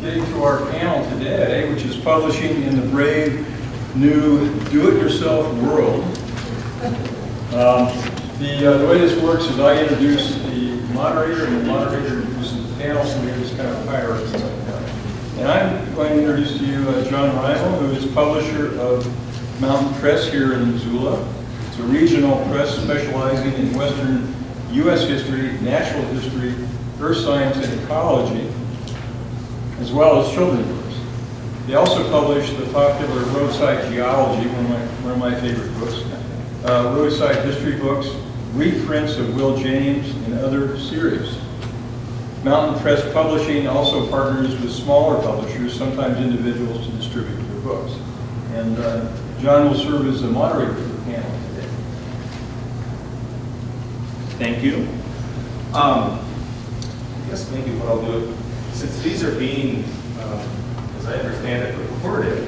getting to our panel today, which is publishing in the brave new do-it-yourself world. The way this works is I introduce the moderator, and the moderator introduces the panel, so we just kind of hierarchy. And I'm going to introduce to you John Rimal, who is publisher of Mountain Press here in Missoula. It's a regional press specializing in Western U.S. history, natural history, earth science, and ecology, as well as children's books. They also publish the popular Roadside Geology, one of my favorite books, Roadside History books, reprints of Will James, and other series. Mountain Press Publishing also partners with smaller publishers, sometimes individuals, to distribute their books. And John will serve as the moderator for the panel today. Thank you. I guess maybe what I'll do, since these are being, as I understand it, recorded,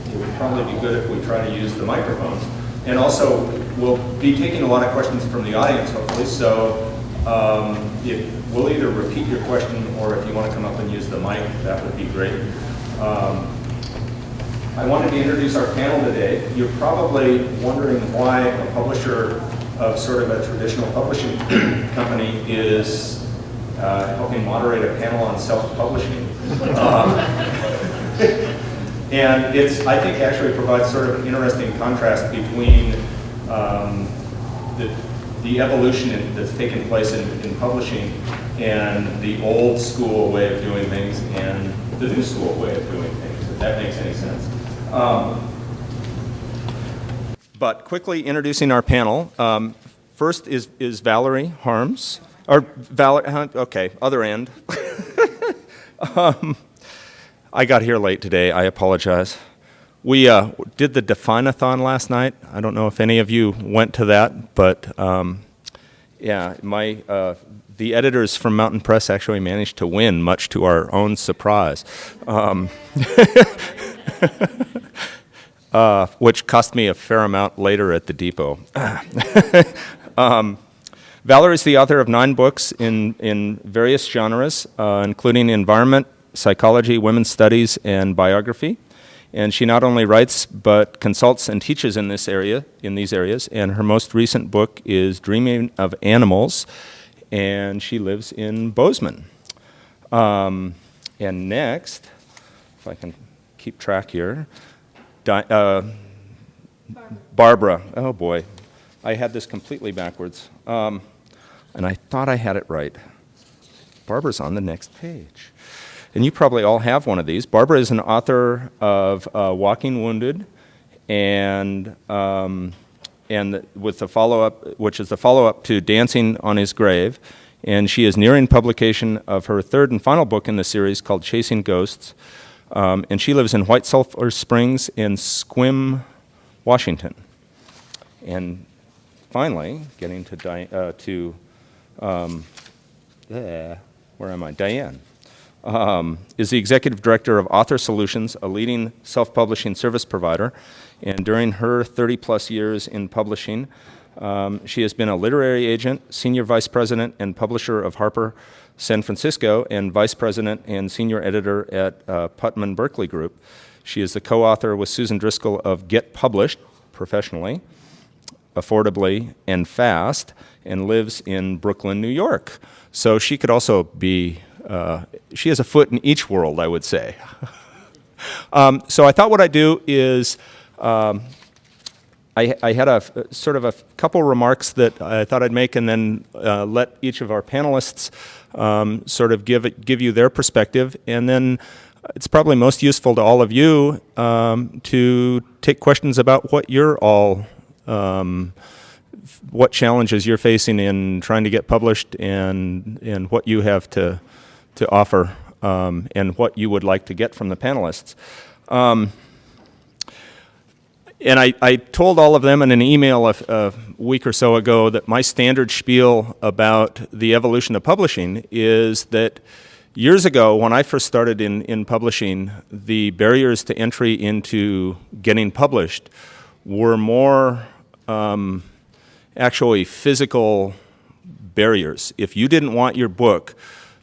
it would probably be good if we try to use the microphones. And also, we'll be taking a lot of questions from the audience, hopefully, so we'll either repeat your question, or if you want to come up and use the mic, that would be great. I wanted to introduce our panel today. You're probably wondering why a publisher of sort of a traditional publishing company is helping moderate a panel on self-publishing. And I think actually provides sort of an interesting contrast between the evolution that's taken place in publishing and the old school way of doing things and the new school way of doing things, if that makes any sense. But quickly introducing our panel. First is Valerie Harms, or Valerie, okay, other end. I got here late today, I apologize. We did the Define-a-thon last night. I don't know if any of you went to that, but yeah, the editors from Mountain Press actually managed to win, much to our own surprise. Which cost me a fair amount later at the depot. Valerie is the author of 9 books in various genres, including environment, psychology, women's studies, and biography. And she not only writes, but consults and teaches in these areas. And her most recent book is Dreaming of Animals, and she lives in Bozeman. And next, if I can keep track here, Barbara. Oh boy, I had this completely backwards. And I thought I had it right. Barbara's on the next page. And you probably all have one of these. Barbara is an author of Walking Wounded, and with the follow-up, which is the follow-up to Dancing on His Grave. And she is nearing publication of her 3rd and final book in the series called Chasing Ghosts. And she lives in White Sulphur Springs in Sequim, Washington. And finally, getting to where am I? Diane. Is the executive director of Author Solutions, a leading self-publishing service provider. And during her 30-plus years in publishing, she has been a literary agent, senior vice president and publisher of Harper San Francisco, and vice president and senior editor at Putnam Berkeley Group. She is the co-author with Susan Driscoll of Get Published, professionally, affordably, and fast, and lives in Brooklyn, New York. So she could also be she has a foot in each world, I would say. So I thought what I'd do is, I had a sort of a couple remarks that I thought I'd make, and then let each of our panelists sort of give you their perspective, and then it's probably most useful to all of you to take questions about what you're all, what challenges you're facing in trying to get published, and what you have to offer, and what you would like to get from the panelists. And I told all of them in an email a week or so ago that my standard spiel about the evolution of publishing is that years ago, when I first started in publishing, the barriers to entry into getting published were more actually physical barriers. If you didn't want your book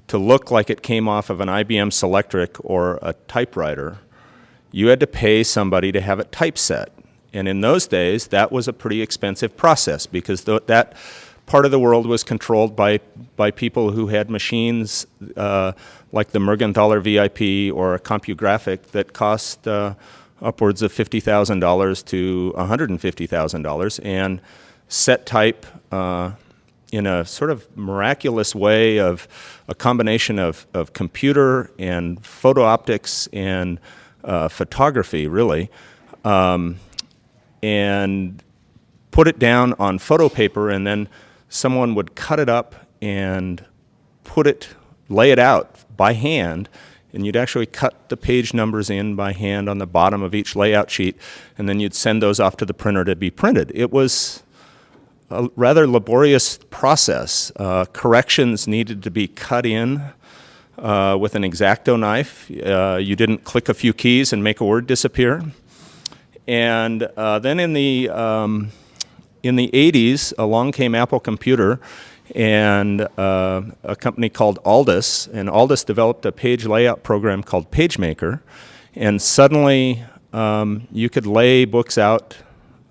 to look like it came off of an IBM Selectric or a typewriter, you had to pay somebody to have it typeset. And in those days, that was a pretty expensive process because that part of the world was controlled by people who had machines like the Mergenthaler VIP or a CompuGraphic that cost upwards of $50,000 to $150,000, and set type in a sort of miraculous way of a combination of computer and photo optics and photography, really, and put it down on photo paper, and then someone would cut it up and lay it out by hand, and you'd actually cut the page numbers in by hand on the bottom of each layout sheet, and then you'd send those off to the printer to be printed. It was a rather laborious process. Corrections needed to be cut in with an X-Acto knife. You didn't click a few keys and make a word disappear. And then in the 80s, along came Apple Computer and a company called Aldus, and Aldus developed a page layout program called PageMaker, and suddenly you could lay books out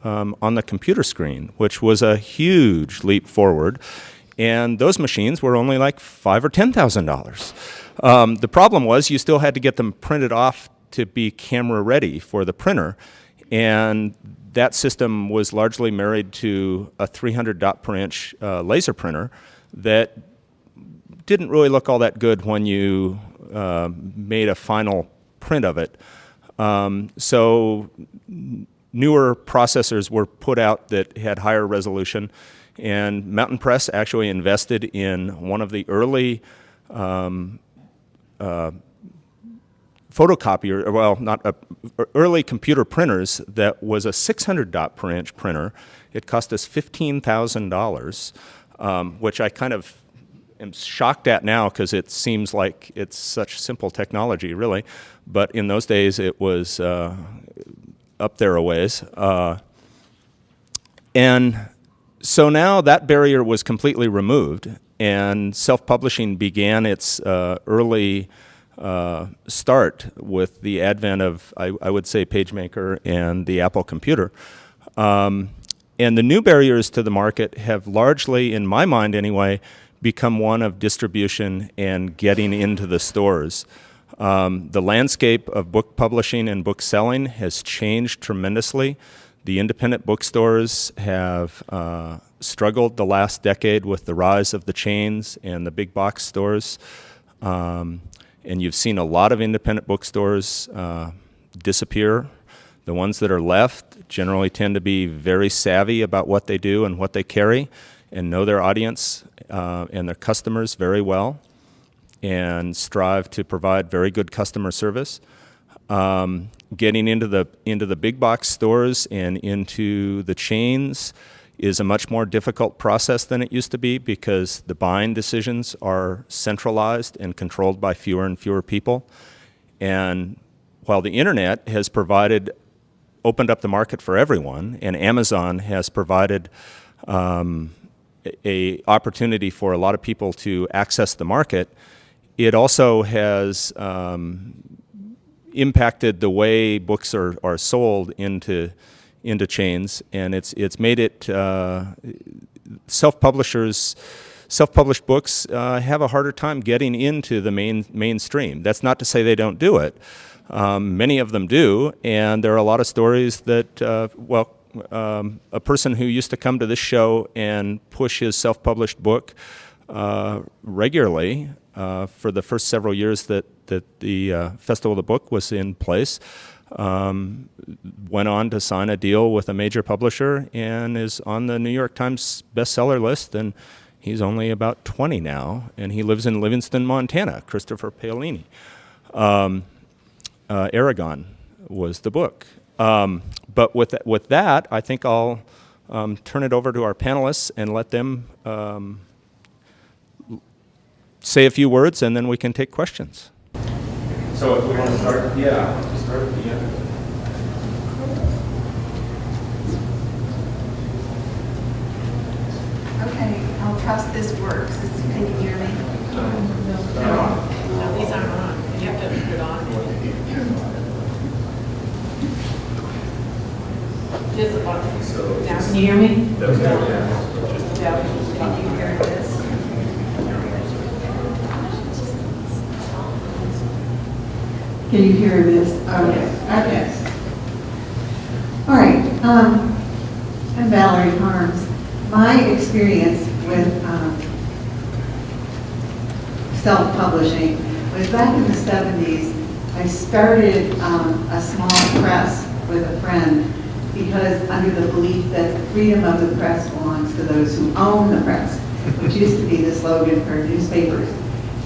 on the computer screen, which was a huge leap forward. And those machines were only like $5,000 or $10,000. The problem was you still had to get them printed off to be camera ready for the printer, and that system was largely married to a 300 dot per inch laser printer that didn't really look all that good when you made a final print of it. So newer processors were put out that had higher resolution, and Mountain Press actually invested in one of the early photocopier, well, not early computer printers that was a 600 dot per inch printer. It cost us $15,000, which I kind of am shocked at now because it seems like it's such simple technology, really. But in those days, it was up there a ways. And so now that barrier was completely removed, and self-publishing began its early start with the advent of, I would say, PageMaker and the Apple computer. And the new barriers to the market have largely, in my mind anyway, become one of distribution and getting into the stores. The landscape of book publishing and book selling has changed tremendously. The independent bookstores have struggled the last decade with the rise of the chains and the big box stores. And you've seen a lot of independent bookstores disappear. The ones that are left generally tend to be very savvy about what they do and what they carry, and know their audience and their customers very well, and strive to provide very good customer service. Getting into the big box stores and into the chains is a much more difficult process than it used to be because the buying decisions are centralized and controlled by fewer and fewer people. And while the internet has opened up the market for everyone, and Amazon has provided a opportunity for a lot of people to access the market, it also has impacted the way books are sold into chains, and it's made it self-published books have a harder time getting into the mainstream. That's not to say they don't do it. Many of them do, and there are a lot of stories that a person who used to come to this show and push his self-published book regularly for the first several years that the Festival of the Book was in place, went on to sign a deal with a major publisher and is on the New York Times bestseller list, and he's only about 20 now, and he lives in Livingston, Montana. Christopher Paolini. Aragon was the book. But with that, I think I'll turn it over to our panelists and let them say a few words, and then we can take questions. So if we want to start, start at the end. Okay, I'll try trust this works. Can you hear me? No, these aren't on. You have to put it on. There's a button. Now, can you hear me? Yeah. Can you hear this? Can you hear this? Okay. All right. I'm Valerie Harms. My experience with self-publishing was back in the 70s. I started a small press with a friend because under the belief that the freedom of the press belongs to those who own the press, which used to be the slogan for newspapers.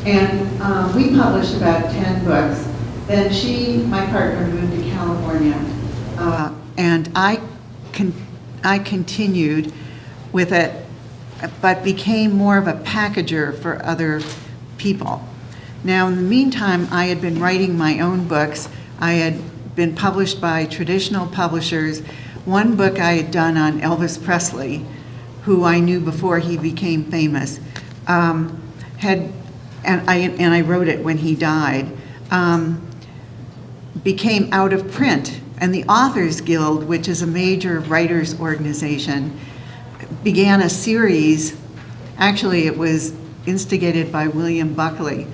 And we published about 10 books. Then my partner, moved to California, and I continued with it, but became more of a packager for other people. Now, in the meantime, I had been writing my own books. I had been published by traditional publishers. One book I had done on Elvis Presley, who I knew before he became famous, and I wrote it when he died. Became out of print, and the Authors Guild, which is a major writers organization, began a series. Actually, it was instigated by William Buckley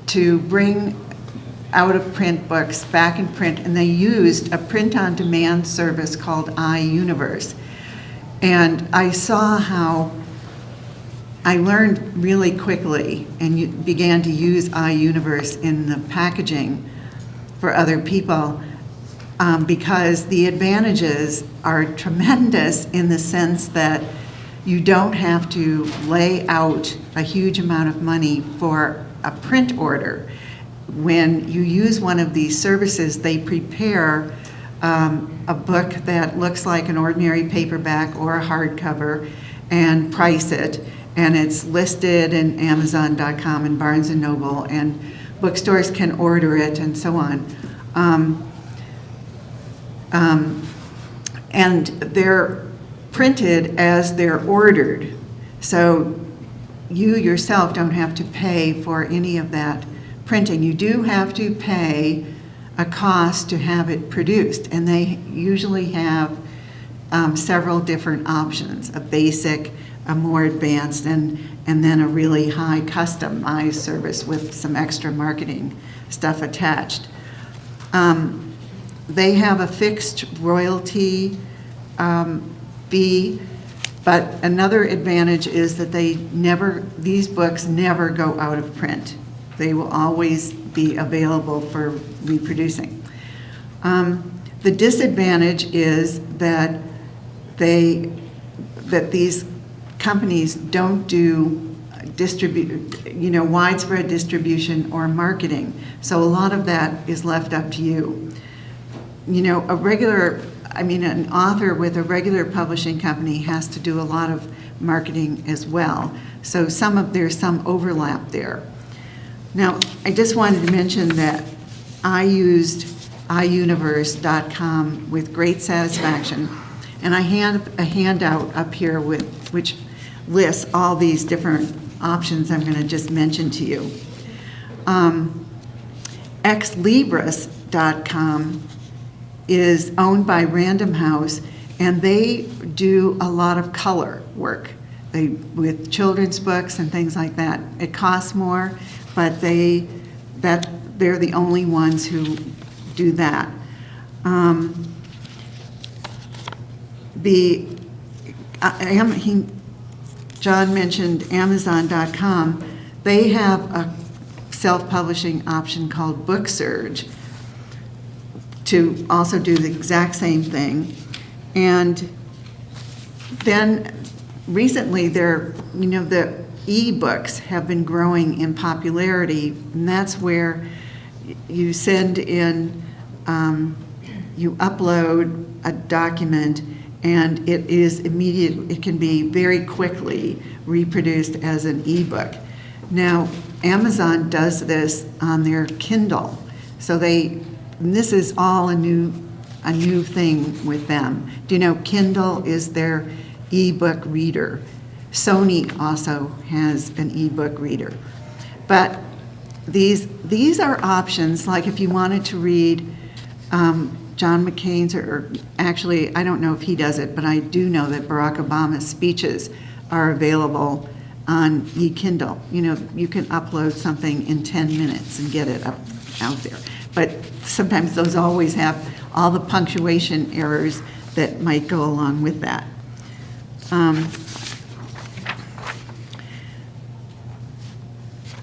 to bring out of print books back in print, and they used a print-on-demand service called iUniverse. And I saw how I learned really quickly and began to use iUniverse in the packaging for other people because the advantages are tremendous in the sense that you don't have to lay out a huge amount of money for a print order. When you use one of these services, they prepare a book that looks like an ordinary paperback or a hardcover and price it. And it's listed in Amazon.com and Barnes & Noble, and bookstores can order it and so on. And they're printed as they're ordered. So you yourself don't have to pay for any of that printing. You do have to pay a cost to have it produced, and they usually have several different options, a basic, a more advanced, and then a really high customized service with some extra marketing stuff attached. They have a fixed royalty fee, but another advantage is that these books never go out of print. They will always be available for reproducing. The disadvantage is that these companies don't do widespread distribution or marketing. So a lot of that is left up to you. An author with a regular publishing company has to do a lot of marketing as well. So there's some overlap there. Now, I just wanted to mention that I used iUniverse.com with great satisfaction, and I have a handout up here which lists all these different options I'm going to just mention to you. Xlibris.com is owned by Random House, and they do a lot of color work with children's books and things like that. It costs more, but they're the only ones who do that. John mentioned Amazon.com. They have a self-publishing option called Book Surge to also do the exact same thing. And then recently the e-books have been growing in popularity, and that's where you send in, you upload a document, and it is immediate. It can be very quickly reproduced as an e-book. Now, Amazon does this on their Kindle, so this is all a new thing with them. Do you know Kindle is their ebook reader. Sony also has an ebook reader. But these are options, like if you wanted to read John McCain's, or actually, I don't know if he does it, but I do know that Barack Obama's speeches are available on e-Kindle. You know, you can upload something in 10 minutes and get it out there. But sometimes those always have all the punctuation errors that might go along with that.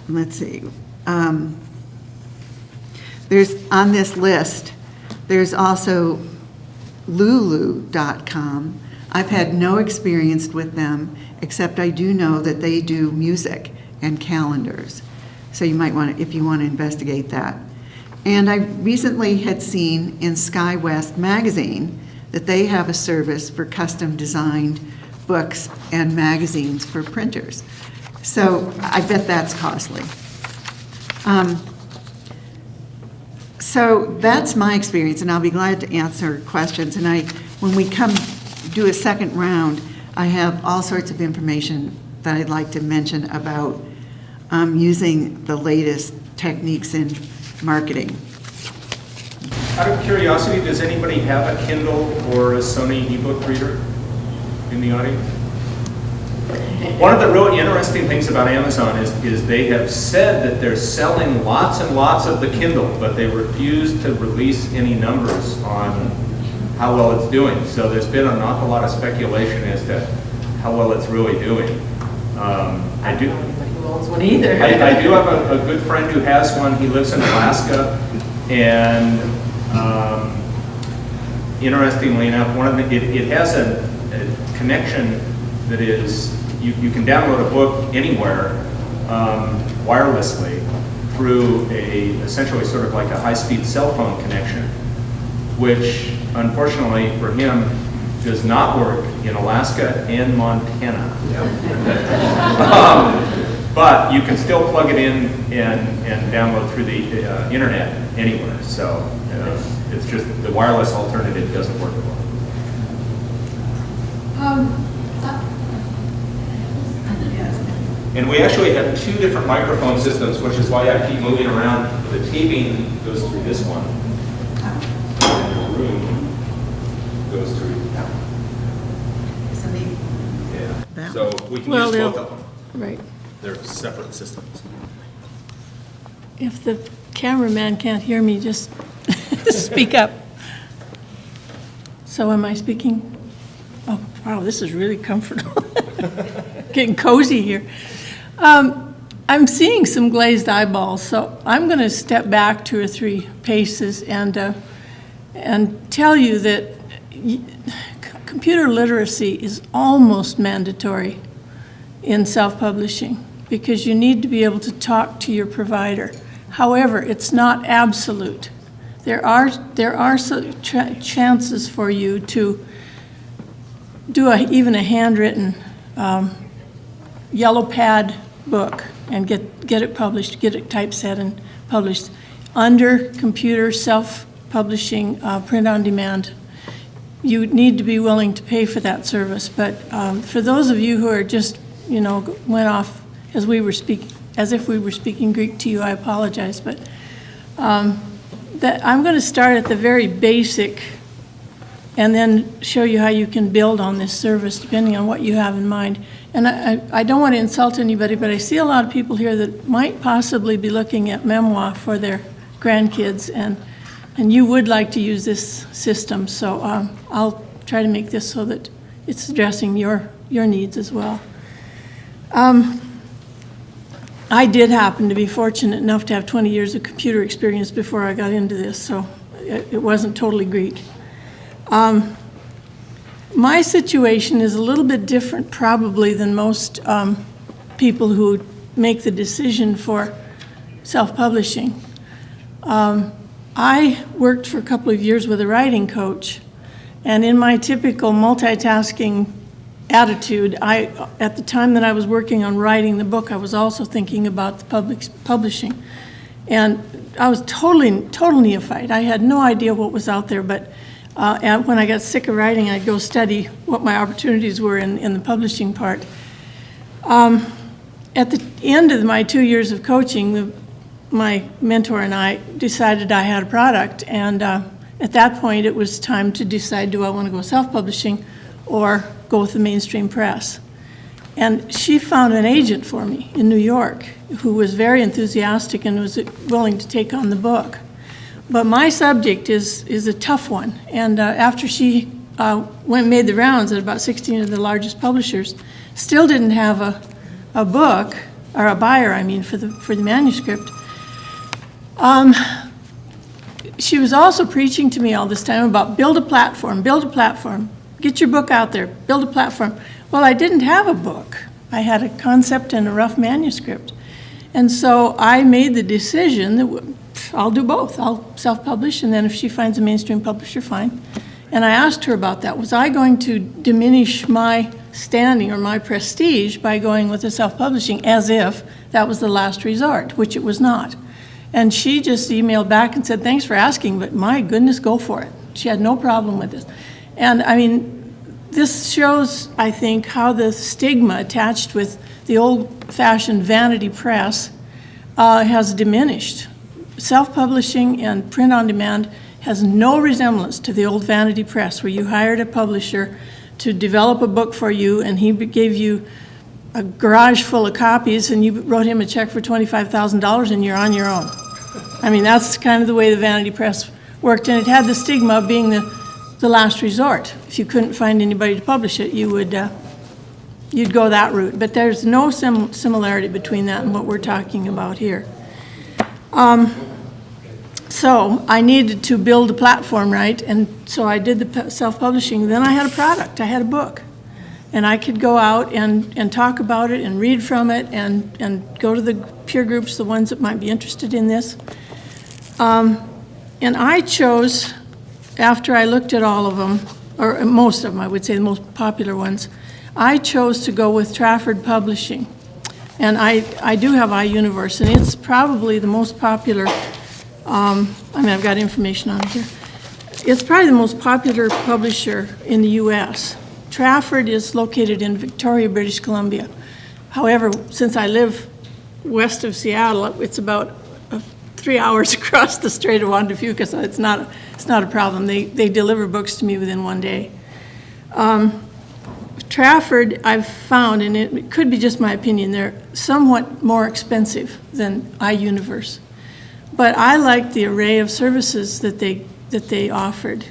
Let's see. There's, on this list, there's also lulu.com. I've had no experience with them, except I do know that they do music and calendars. So you might want to, if you want to investigate that. And I recently had seen in SkyWest magazine that they have a service for custom designed books and magazines for printers. So I bet that's costly. So that's my experience, and I'll be glad to answer questions. And when we come do a second round, I have all sorts of information that I'd like to mention about using the latest techniques in marketing. Out of curiosity, does anybody have a Kindle or a Sony ebook reader in the audience? One of the really interesting things about Amazon is they have said that they're selling lots and lots of the Kindle, but they refuse to release any numbers on how well it's doing. So there's been an awful lot of speculation as to how well it's really doing. I do. Who owns one either? I do have a good friend who has one. He lives in Alaska, and interestingly enough, it has a connection that is, you can download a book anywhere wirelessly through essentially sort of like a high-speed cell phone connection, which unfortunately for him does not work in Alaska and Montana. But you can still plug it in and download through the internet anywhere. So it's just the wireless alternative doesn't work well. And we actually have two different microphone systems, which is why I keep moving around. The taping goes through this one, and the room goes through. Yeah. So we can use both of them. Right. They're separate systems. If the cameraman can't hear me, just speak up. So am I speaking? Oh, wow, this is really comfortable. Getting cozy here. I'm seeing some glazed eyeballs, so I'm going to step back 2 or 3 paces and tell you that computer literacy is almost mandatory in self-publishing, because you need to be able to talk to your provider. However, it's not absolute. There are chances for you to do even a handwritten yellow pad book and get it published, get it typeset and published under computer self-publishing, print on demand. You need to be willing to pay for that service. But for those of you who are just, went off as if we were speaking Greek to you, I apologize. But that I'm going to start at the very basic and then show you how you can build on this service depending on what you have in mind. And I don't want to insult anybody, but I see a lot of people here that might possibly be looking at memoir for their grandkids, and you would like to use this system. So I'll try to make this so that it's addressing your needs as well. I did happen to be fortunate enough to have 20 years of computer experience before I got into this, so it wasn't totally Greek. My situation is a little bit different probably than most people who make the decision for self-publishing. I worked for a couple of years with a writing coach, and in my typical multitasking attitude, at the time that I was working on writing the book, I was also thinking about the publishing. And I was total neophyte. I had no idea what was out there, but And when I got sick of writing, I'd go study what my opportunities were in the publishing part. At the end of my 2 years of coaching, my mentor and I decided I had a product, and at that point it was time to decide, do I want to go self-publishing or go with the mainstream press? And she found an agent for me in New York who was very enthusiastic and was willing to take on the book. But my subject is a tough one, and after she made the rounds at about 16 of the largest publishers, still didn't have a book, or a buyer, I mean, for the manuscript. She was also preaching to me all this time about build a platform, get your book out there, build a platform. Well, I didn't have a book. I had a concept and a rough manuscript. And so I made the decision that I'll do both. I'll self-publish, and then if she finds a mainstream publisher, fine. And I asked her about that. Was I going to diminish my standing or my prestige by going with the self-publishing as if that was the last resort, which it was not? And she just emailed back and said, thanks for asking, but my goodness, go for it. She had no problem with this. And I mean, this shows, I think, how the stigma attached with the old-fashioned vanity press has diminished. Self-publishing and print-on-demand has no resemblance to the old vanity press where you hired a publisher to develop a book for you, and he gave you a garage full of copies, and you wrote him a check for $25,000, and you're on your own. I mean, that's kind of the way the vanity press worked, and it had the stigma of being the last resort. If you couldn't find anybody to publish it, you would you'd go that route. But there's no similarity between that and what we're talking about here. So I needed to build a platform, right? And so I did the self-publishing. Then I had a product. I had a book. And I could go out and talk about it and read from it and go to the peer groups, the ones that might be interested in this. And I chose, after I looked at all of them, or most of them, I would say the most popular ones, I chose to go with Trafford Publishing. And I do have iUniverse, and it's probably the most popular, I mean, I've got information on it here. It's probably the most popular publisher in the U.S. Trafford is located in Victoria, British Columbia. However, since I live west of Seattle, it's about 3 hours across the Strait of Juan de Fuca, so it's not a problem. They deliver books to me within 1 day. Trafford, I've found, and it could be just my opinion, they're somewhat more expensive than iUniverse. But I liked the array of services that they offered.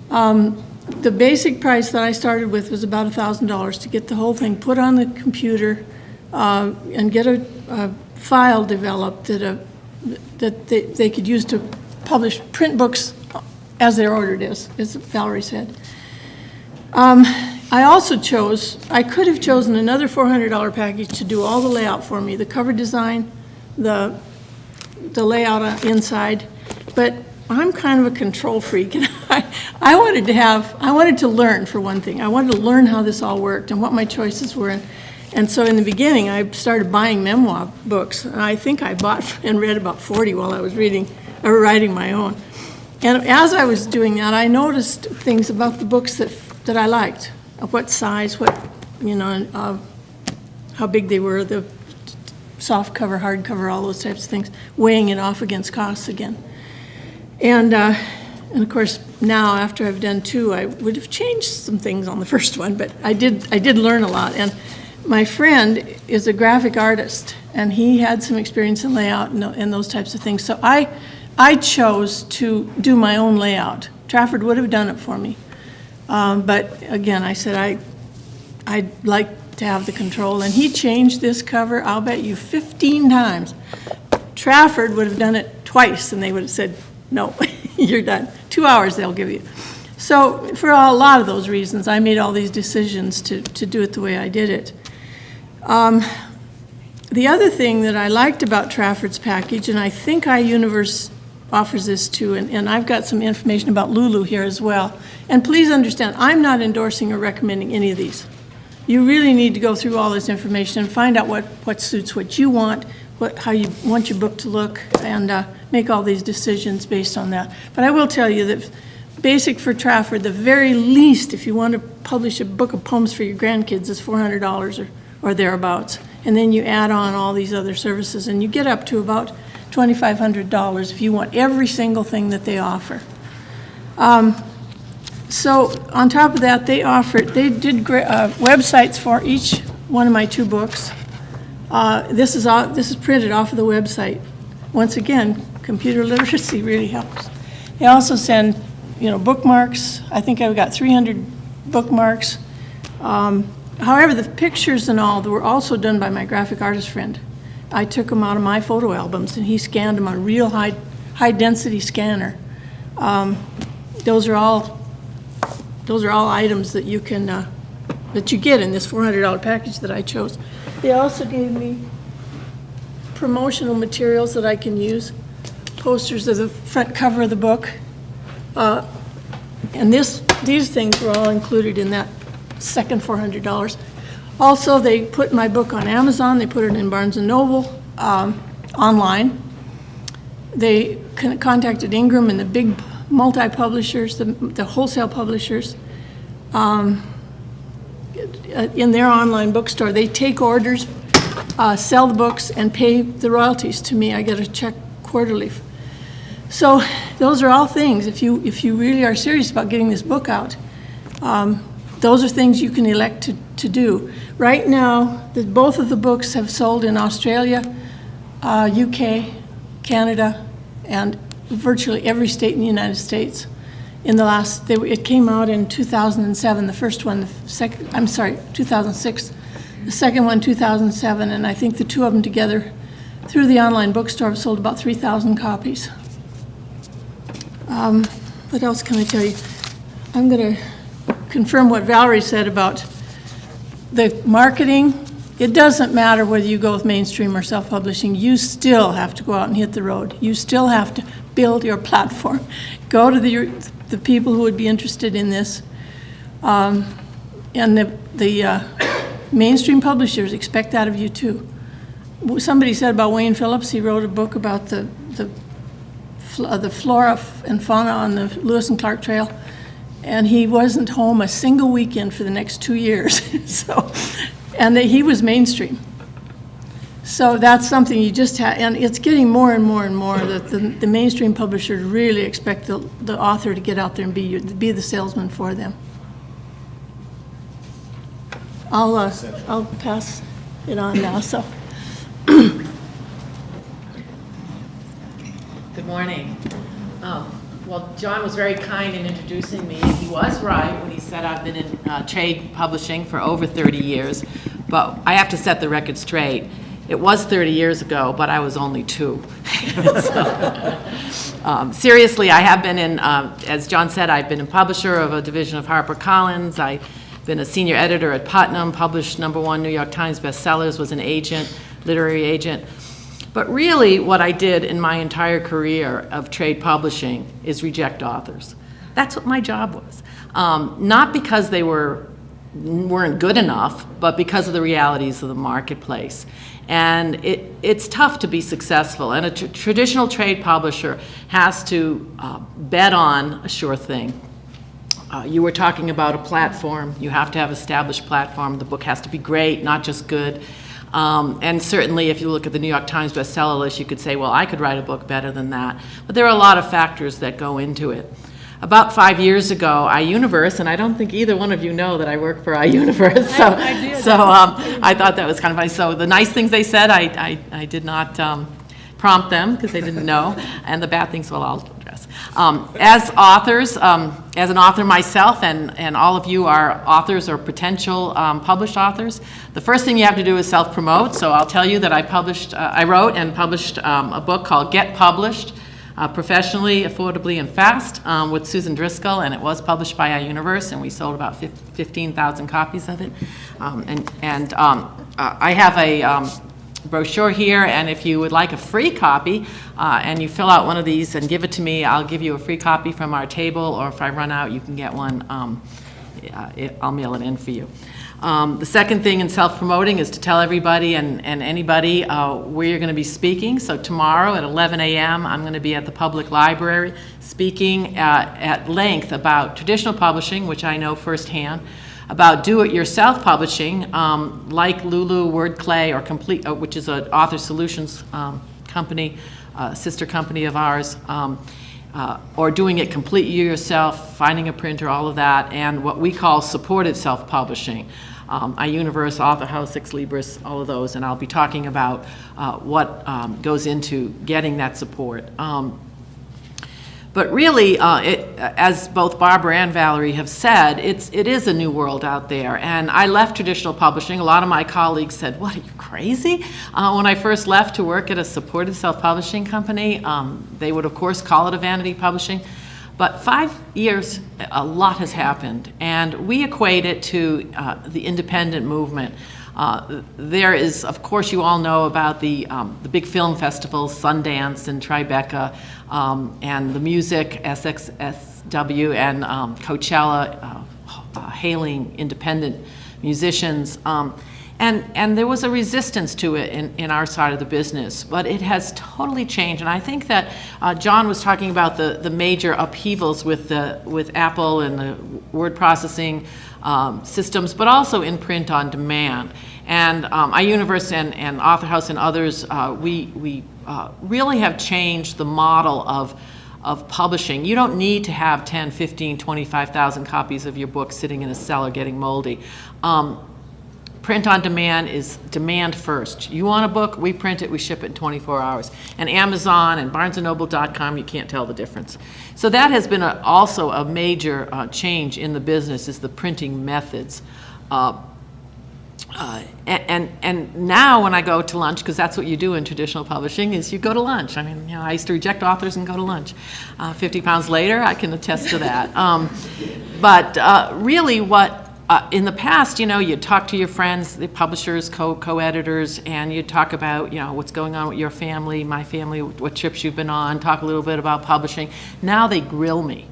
The basic price that I started with was about $1,000 to get the whole thing put on the computer and get a file developed that they could use to publish print books as they're ordered, as Valerie said. I also I could have chosen another $400 package to do all the layout for me, the cover design, the layout inside, but I'm kind of a control freak, and I wanted to learn, for one thing. I wanted to learn how this all worked and what my choices were. And so in the beginning, I started buying memoir books. I think I bought and read about 40 while I was writing my own. And as I was doing that, I noticed things about the books that I liked, what size, how big they were, the soft cover, hard cover, all those types of things, weighing it off against costs again. And of course, now after I've done two, I would have changed some things on the first one, but I did learn a lot. And my friend is a graphic artist, and he had some experience in layout and those types of things. So I chose to do my own layout. Trafford would have done it for me. But again, I said I'd like to have the control, and he changed this cover, I'll bet you 15 times. Trafford would have done it twice, and they would have said, no, you're done. 2 hours they'll give you. So for a lot of those reasons, I made all these decisions to do it the way I did it. The other thing that I liked about Trafford's package, and I think iUniverse offers this too, and I've got some information about Lulu here as well. And please understand, I'm not endorsing or recommending any of these. You really need to go through all this information and find out what suits what you want, how you want your book to look, and make all these decisions based on that. But I will tell you that basic for Trafford, the very least, if you want to publish a book of poems for your grandkids, is $400 or thereabouts. And then you add on all these other services, and you get up to about $2,500 if you want every single thing that they offer. So on top of that, they did websites for each one of my 2 books. This is printed off of the website. Once again, computer literacy really helps. They also send, bookmarks. I think I've got 300 bookmarks. However, the pictures and all were also done by my graphic artist friend. I took them out of my photo albums, and he scanned them on a real high-density scanner. Those are all items that you can that you get in this $400 package that I chose. They also gave me promotional materials that I can use, posters of the front cover of the book, and these things were all included in that second $400. Also, they put my book on Amazon. They put it in Barnes & Noble online. They contacted Ingram and the big multi-publishers, the wholesale publishers, in their online bookstore. They take orders, sell the books, and pay the royalties to me. I get a check quarterly. So those are all things, if you really are serious about getting this book out, those are things you can elect to do. Right now, both of the books have sold in Australia, UK, Canada, and virtually every state in the United States. It came out in 2007, the first one, 2006, the second one 2007, and I think the 2 of them together through the online bookstore have sold about 3,000 copies. What else can I tell you? I'm going to confirm what Valerie said about the marketing. It doesn't matter whether you go with mainstream or self-publishing. You still have to go out and hit the road. You still have to build your platform. Go to the people who would be interested in this. And the mainstream publishers expect that of you too. Somebody said about Wayne Phillips, he wrote a book about the flora and fauna on the Lewis and Clark Trail, and he wasn't home a single weekend for the next 2 years. And he was mainstream. So that's something you just have, and it's getting more and more and more that the mainstream publishers really expect the author to get out there and be the salesman for them. I'll pass it on now. So. Good morning. Well, John was very kind in introducing me. He was right when he said I've been in trade publishing for over 30 years, but I have to set the record straight. It was 30 years ago, but I was only 2. Seriously, I have been in, as John said, I've been a publisher of a division of HarperCollins. I've been a senior editor at Putnam, published #1 New York Times bestsellers, was an agent, literary agent. But really, what I did in my entire career of trade publishing is reject authors. That's what my job was. Not because they weren't good enough, but because of the realities of the marketplace. And it's tough to be successful, and a traditional trade publisher has to bet on a sure thing. You were talking about a platform. You have to have established platform. The book has to be great, not just good. And certainly if you look at the New York Times bestseller list, you could say, well, I could write a book better than that. But there are a lot of factors that go into it. About 5 years ago, iUniverse, and I don't think either one of you know that I work for iUniverse, I thought that was kind of funny. So the nice things they said, I did not prompt them because they didn't know, and the bad things, well, I'll address. As authors, as an author myself, and all of you are authors or potential published authors, the first thing you have to do is self-promote. So I'll tell you that I wrote and published a book called Get Published, Professionally, Affordably, and Fast, with Susan Driscoll, and it was published by iUniverse, and we sold about 15,000 copies of it. I have a brochure here, and if you would like a free copy, and you fill out one of these and give it to me, I'll give you a free copy from our table, or if I run out, you can get one. I'll mail it in for you. The second thing in self-promoting is to tell everybody and anybody where you're going to be speaking. So tomorrow at 11 a.m., I'm going to be at the public library speaking at length about traditional publishing, which I know firsthand, about do-it-yourself publishing, like Lulu, Wordclay, or Complete, which is an Author Solutions company, sister company of ours, or doing it completely yourself, finding a printer, all of that, and what we call supported self-publishing. iUniverse, Author House, Ex Libris, all of those, and I'll be talking about what goes into getting that support. But really, as both Barbara and Valerie have said, it is a new world out there. And I left traditional publishing. A lot of my colleagues said, "What, are you crazy?" When I first left to work at a supported self-publishing company, they would, of course, call it a vanity publishing. But 5 years, a lot has happened. And we equate it to the independent movement. There is, of course, you all know about the big film festivals, Sundance and Tribeca, and the music, SXSW, and Coachella, hailing independent musicians. And there was a resistance to it in our side of the business, but it has totally changed. And I think that John was talking about the major upheavals with Apple and the word processing systems, but also in print on demand. And iUniverse and Author House and others, we really have changed the model of publishing. You don't need to have 10, 15, 25,000 copies of your book sitting in a cellar getting moldy. Print on demand is demand first. You want a book, we print it, we ship it in 24 hours. And Amazon and BarnesandNoble.com, you can't tell the difference. So that has been also a major change in the business, is the printing methods. And now when I go to lunch, because that's what you do in traditional publishing, is you go to lunch. I mean, I used to reject authors and go to lunch. 50 pounds later, I can attest to that. But really what, in the past, you'd talk to your friends, the publishers, co-editors, and you'd talk about, what's going on with your family, my family, what trips you've been on, talk a little bit about publishing. Now they grill me.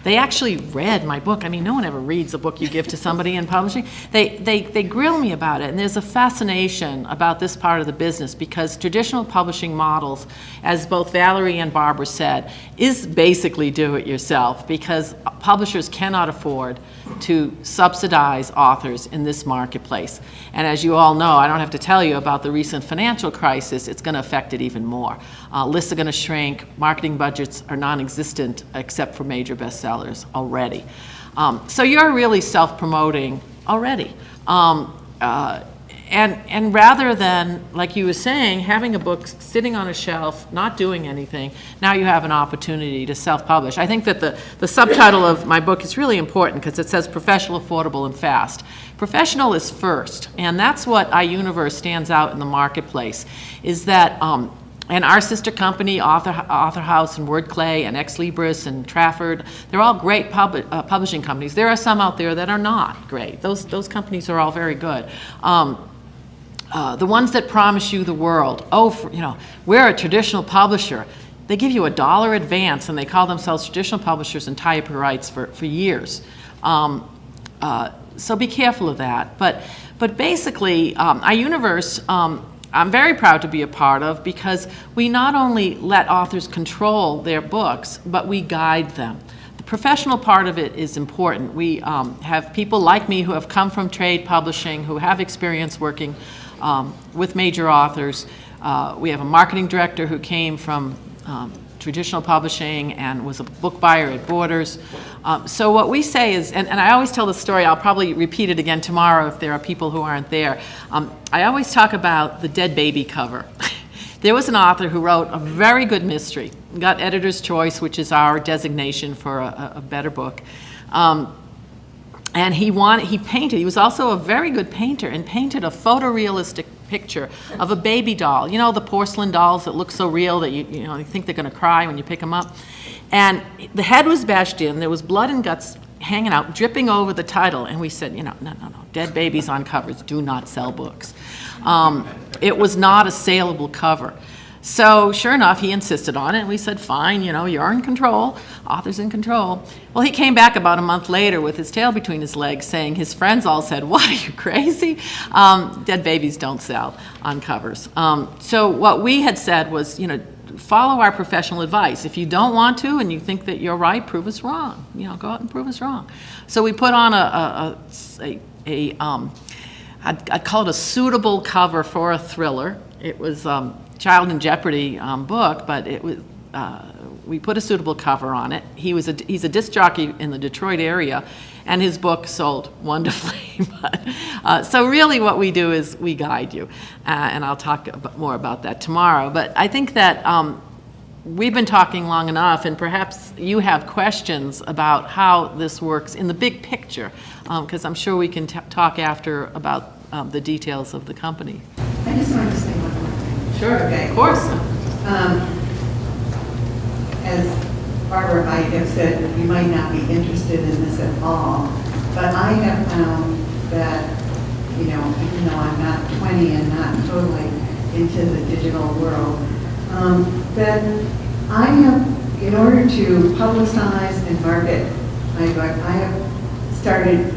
They actually read my book. I mean, no one ever reads a book you give to somebody in publishing. They grill me about it, and there's a fascination about this part of the business because traditional publishing models, as both Valerie and Barbara said, is basically do-it-yourself because publishers cannot afford to subsidize authors in this marketplace. And as you all know, I don't have to tell you about the recent financial crisis, it's going to affect it even more. Lists are going to shrink, marketing budgets are non-existent except for major bestsellers already. So you're really self-promoting already. And rather than, like you were saying, having a book sitting on a shelf, not doing anything, now you have an opportunity to self-publish. I think that the subtitle of my book is really important because it says professional, affordable, and fast. Professional is first, and that's what iUniverse stands out in the marketplace, is that, and our sister company, Author House and Wordclay and Ex Libris and Trafford, they're all great publishing companies. There are some out there that are not great. Those companies are all very good. The ones that promise you the world, we're a traditional publisher. They give you $1 advance and they call themselves traditional publishers and tie up your rights for years. So be careful of that. But basically, iUniverse, I'm very proud to be a part of because we not only let authors control their books, but we guide them. The professional part of it is important. We have people like me who have come from trade publishing, who have experience working with major authors. We have a marketing director who came from traditional publishing and was a book buyer at Borders. So what we say is, and I always tell the story, I'll probably repeat it again tomorrow if there are people who aren't there. I always talk about the dead baby cover. There was an author who wrote a very good mystery, got Editor's Choice, which is our designation for a better book. And he painted, he was also a very good painter, and painted a photorealistic picture of a baby doll. You know, the porcelain dolls that look so real that you think they're going to cry when you pick them up. And the head was bashed in, there was blood and guts hanging out, dripping over the title. And we said, no, dead babies on covers do not sell books. It was not a saleable cover. So sure enough, he insisted on it, and we said, fine, you're in control, author's in control. Well, he came back about a month later with his tail between his legs, saying his friends all said, what, are you crazy? Dead babies don't sell on covers. So what we had said was, follow our professional advice. If you don't want to and you think that you're right, prove us wrong. Go out and prove us wrong. So we put on I'd call it a suitable cover for a thriller. It was Child in Jeopardy book, but it was we put a suitable cover on it. He's a disc jockey in the Detroit area, and his book sold wonderfully. So really what we do is we guide you, and I'll talk more about that tomorrow. But I think that we've been talking long enough, and perhaps you have questions about how this works in the big picture, because I'm sure we can talk after about the details of the company. I just wanted to say one more thing. Sure, Okay. of course. As Barbara might have said, you might not be interested in this at all, but I have found that, even though I'm not 20 and not totally into the digital world, that I have, in order to publicize and market my book, I have started,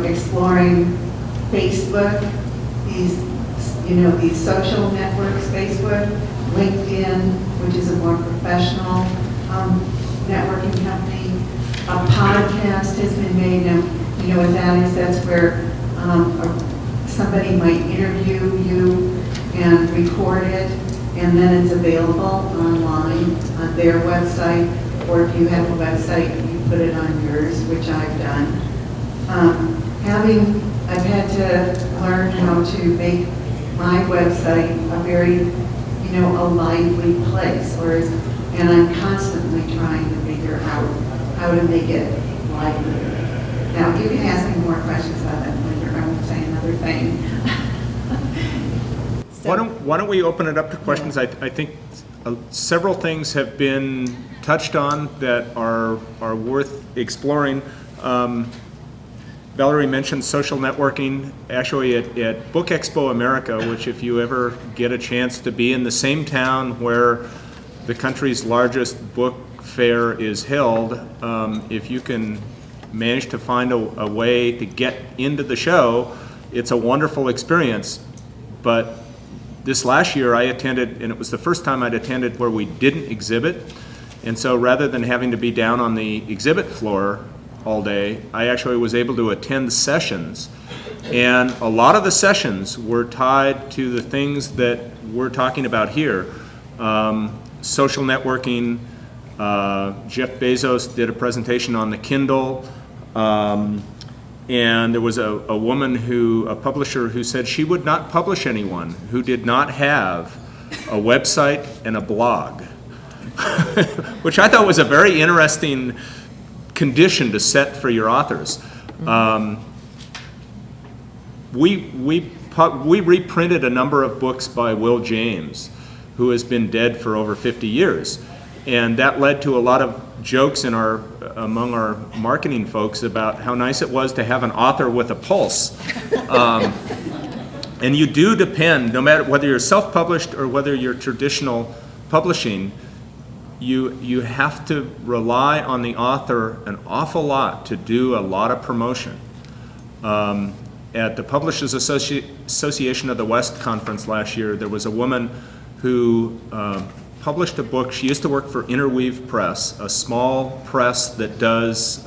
exploring Facebook, these social networks, Facebook, LinkedIn, which is a more professional networking company. A podcast has been made now, what that is, that's where somebody might interview you and record it, and then it's available online on their website, or if you have a website, you put it on yours, which I've done. I've had to learn how to make my website a very, a lively place, and I'm constantly trying to figure out how to make it lively. Now, you can ask me more questions about that later. I won't say another thing. Why don't we open it up to questions? I think several things have been touched on that are worth exploring. Valerie mentioned social networking. Actually, at Book Expo America, which if you ever get a chance to be in the same town where the country's largest book fair is held, if you can manage to find a way to get into the show, it's a wonderful experience. But this last year I attended, and it was the first time I'd attended where we didn't exhibit. And so rather than having to be down on the exhibit floor all day, I actually was able to attend sessions. And a lot of the sessions were tied to the things that we're talking about here. Social networking. Jeff Bezos did a presentation on the Kindle. And there was a woman a publisher who said she would not publish anyone who did not have a website and a blog, which I thought was a very interesting condition to set for your authors. We reprinted a number of books by Will James, who has been dead for over 50 years. And that led to a lot of jokes among our marketing folks about how nice it was to have an author with a pulse. And you do depend, no matter whether you're self-published or whether you're traditional publishing, you have to rely on the author an awful lot to do a lot of promotion. At the Publishers Association of the West conference last year, there was a woman who published a book. She used to work for Interweave Press, a small press that does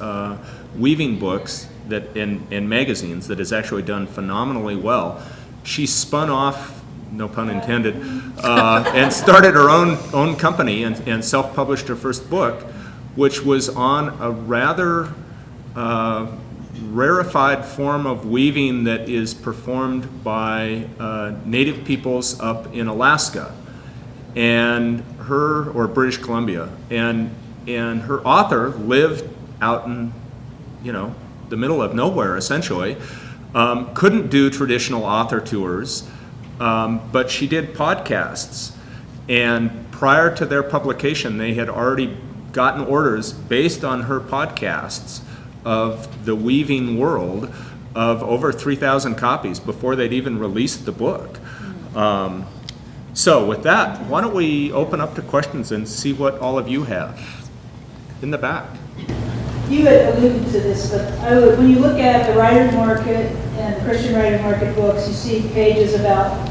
weaving books and magazines that has actually done phenomenally well. She spun off, no pun intended, and started her own company and self-published her first book, which was on a rather rarefied form of weaving that is performed by native peoples up in Alaska, or British Columbia, and her author lived out in, the middle of nowhere essentially. Couldn't do traditional author tours, but she did podcasts. And prior to their publication, they had already gotten orders based on her podcasts of the weaving world of over 3,000 copies before they'd even released the book. So with that, why don't we open up to questions and see what all of you have in the back? You had alluded to this, but when you look at the writer's market and the Christian writer market books, you see pages about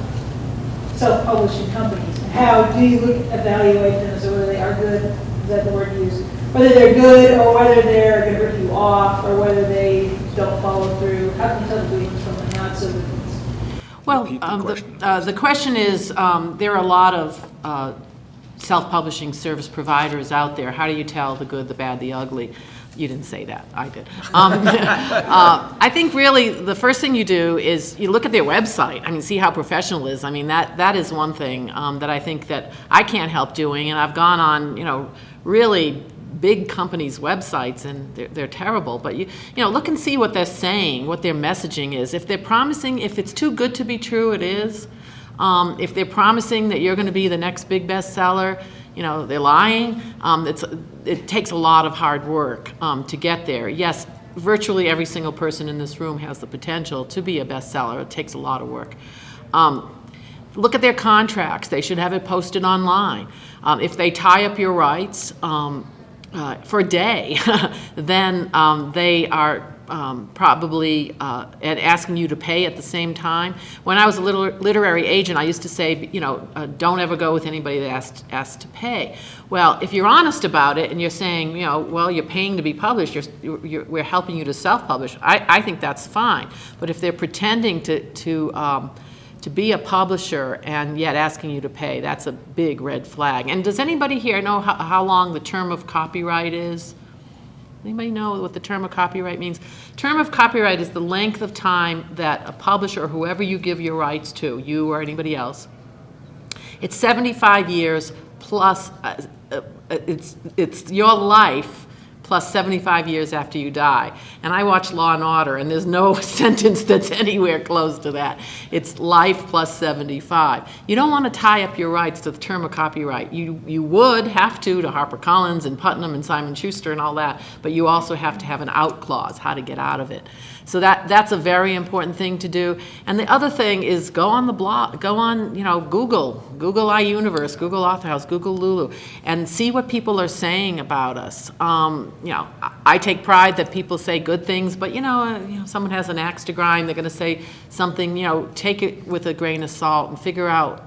self-publishing companies. How do you evaluate them as to whether they are good? Is that the word used? Whether they're good or whether they're going to rip you off or whether they don't follow through. How can you tell the good ones from the not so good ones? Well, Repeat the question. the question is, there are a lot of self-publishing service providers out there. How do you tell the good, the bad, the ugly? You didn't say that, I did. I think really the first thing you do is you look at their website. I mean, see how professional it is. I mean, that is one thing that I think that I can't help doing, and I've gone on, really big companies' websites, and they're terrible. But you look and see what they're saying, what their messaging is. If they're promising, if it's too good to be true, it is. If they're promising that you're going to be the next big bestseller, they're lying. It takes a lot of hard work to get there. Yes, virtually every single person in this room has the potential to be a bestseller. It takes a lot of work. Look at their contracts. They should have it posted online. If they tie up your rights for a day, then they are probably and asking you to pay at the same time. When I was a literary agent, I used to say, don't ever go with anybody that asks to pay. Well, if you're honest about it and you're saying, well, you're paying to be published, we're helping you to self-publish, I think that's fine. But if they're pretending to be a publisher and yet asking you to pay, that's a big red flag. And does anybody here know how long the term of copyright is? Anybody know what the term of copyright means? Term of copyright is the length of time that a publisher or whoever you give your rights to, you or anybody else, it's 75 years plus, it's your life plus 75 years after you die. And I watch Law and Order, and there's no sentence that's anywhere close to that. It's life plus 75. You don't want to tie up your rights to the term of copyright. You would have to HarperCollins and Putnam and Simon Schuster and all that, but you also have to have an out clause, how to get out of it. So that's a very important thing to do. And the other thing is go on the blog, go on, Google iUniverse, Google AuthorHouse, Google Lulu, and see what people are saying about us. I take pride that people say good things, but someone has an axe to grind, they're going to say something, take it with a grain of salt and figure out,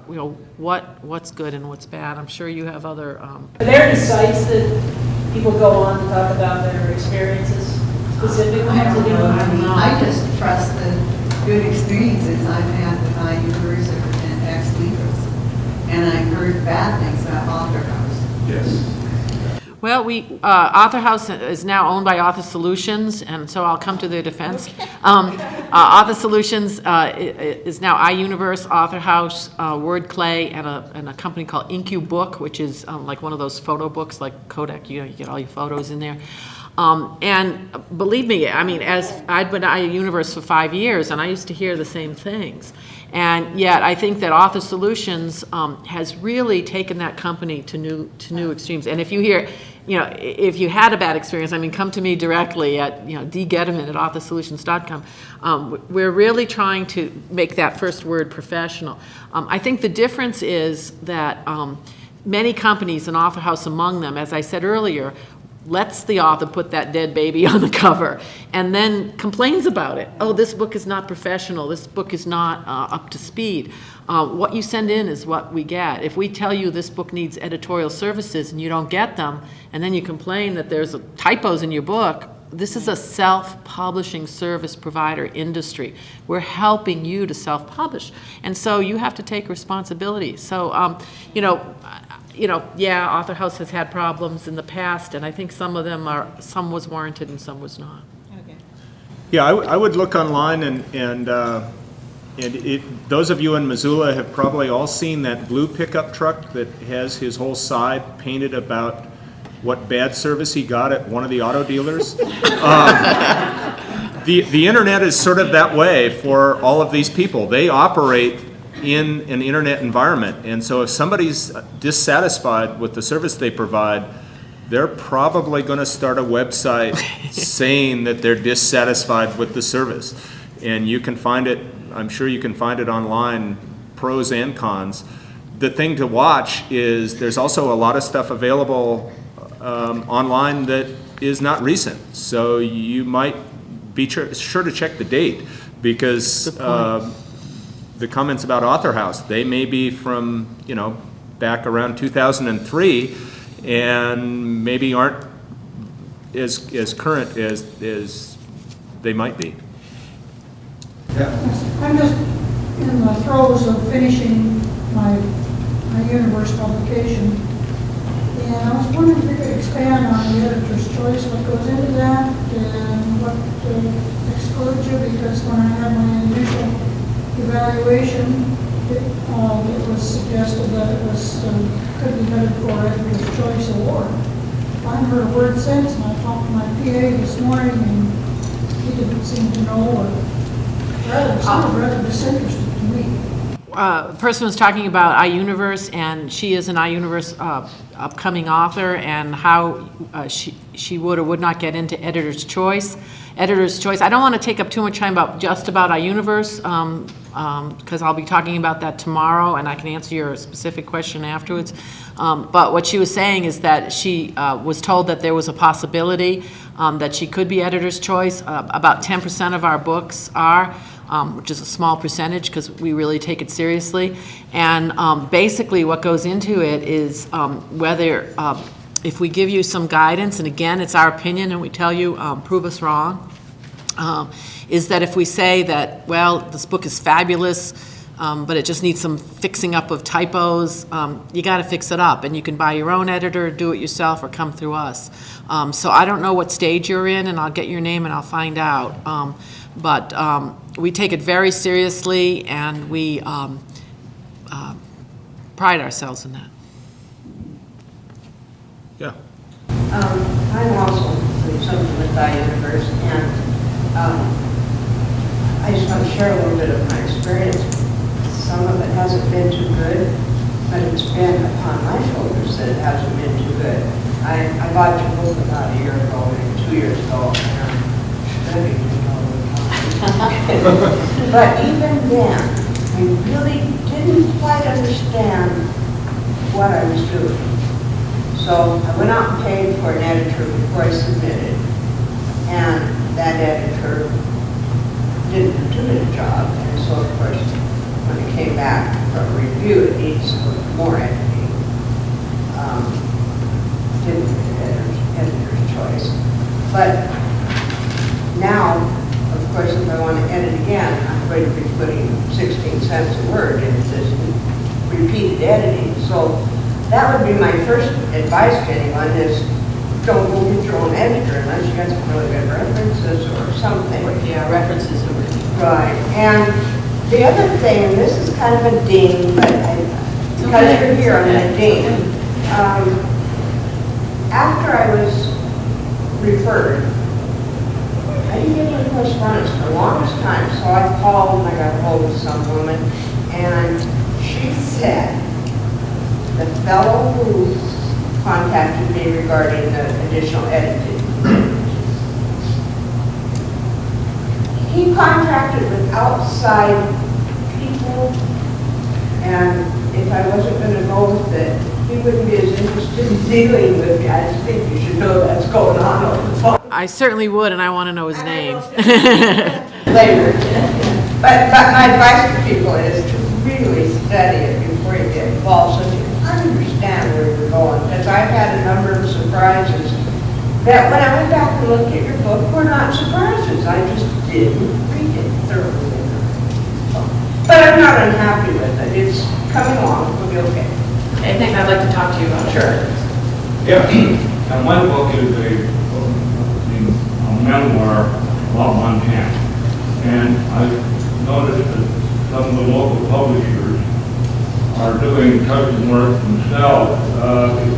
what's good and what's bad. I'm sure you have other. Are there any sites that people go on to talk about their experiences specifically? I don't know. I I just trust the good experiences I've had with iUniverse and Ex Libris. And I've heard bad things about AuthorHouse. Yes. Well, AuthorHouse is now owned by Author Solutions, and so I'll come to their defense. Author Solutions is now iUniverse, AuthorHouse, WordClay, and a company called IncuBook, which is like one of those photo books like Kodak. You get all your photos in there. And believe me, I mean, as I'd been at iUniverse for 5 years, and I used to hear the same things. And yet, I think that Author Solutions has really taken that company to new extremes. And if you hear, if you had a bad experience, I mean, come to me directly at Gedymin at authorsolutions.com. We're really trying to make that first word professional. I think the difference is that many companies, and AuthorHouse among them, as I said earlier, lets the author put that dead baby on the cover and then complains about it. Oh, this book is not professional. This book is not up to speed. What you send in is what we get. If we tell you this book needs editorial services and you don't get them, and then you complain that there's typos in your book, this is a self-publishing service provider industry. We're helping you to self-publish. And so you have to take responsibility. So, yeah, AuthorHouse has had problems in the past, and I think some was warranted and some was not. Okay. Yeah, I would look online, and those of you in Missoula have probably all seen that blue pickup truck that has his whole side painted about what bad service he got at one of the auto dealers. The internet is sort of that way for all of these people. They operate in an internet environment, and so if somebody's dissatisfied with the service they provide, they're probably going to start a website saying that they're dissatisfied with the service. And you can find it, I'm sure you can find it online, pros and cons. the thing to watch is there's also a lot of stuff available online that is not recent. So you might be sure to check the date, because the comments about Author House, they may be from, you know, back around 2003 and maybe aren't as current as they might be. I'm just in the throes of finishing my Universe publication, and I was wondering if you could expand on the editor's choice, what goes into that, and what excludes you, because when I had my initial evaluation, it was suggested that it was could be headed for Editor's Choice Award. I haven't heard a word since, and I talked to my PA this morning, and he didn't seem to know, or sounded rather disinterested to me. The person was talking about iUniverse, and she is an iUniverse upcoming author, and how she would or would not get into Editor's Choice. Editor's Choice, I don't want to take up too much time about iUniverse, because I'll be talking about that tomorrow, and I can answer your specific question afterwards. But what she was saying is that she was told that there was a possibility that she could be Editor's Choice. About 10% of our books are, which is a small percentage because we really take it seriously. And basically what goes into it is whether, if we give you some guidance, and again, it's our opinion and we tell you, prove us wrong, is that if we say that, well, this book is fabulous, but it just needs some fixing up of typos, you got to fix it up. And you can buy your own editor, do it yourself, or come through us. So I don't know what stage you're in, and I'll get your name and I'll find out. But we take it very seriously, and we pride ourselves in that. Yeah. I'm also doing something with iUniverse, and I just want to share a little bit of my experience. Some of it hasn't been too good, but it's been upon my shoulders that it hasn't been too good. I bought your book about a year ago, maybe 2 years ago, and I'm studying it all the time. But even then, I really didn't quite understand what I was doing. So I went out and paid for an editor before I submitted, and that editor didn't do too good a job. And so, of course, when it came back from review, it needs more editing. Didn't get editor's choice. But now, of course, if I want to edit again, I'm going to be putting 16 cents a word into this repeated editing. So that would be my first advice to anyone is don't go get your own editor unless you got some really good references or something. Yeah, references are really. Right. And the other thing, and this is kind of a ding, but because you're here, I'm going to ding. After I was referred, I didn't get any correspondence for the longest time, so I called and I got a hold of some woman, and she said, the fellow who contacted me regarding the additional editing, he contracted with outside people, and if I wasn't going to go with it, he wouldn't be as interested in dealing with me. I just think you should know that's going on over the phone. I certainly would, and I want to know his name. Later. But my advice to people is to really study it before you get involved, so you can understand where you're going. Because I've had a number of surprises that when I went back and looked at your book were not surprises. I just didn't read it thoroughly enough. But I'm not unhappy with it. It's coming along. It'll be okay. I think I'd like to talk to you about it. Sure. Yeah, and my book is a memoir about Montana. And I've noticed that some of the local publishers are doing custom work themselves.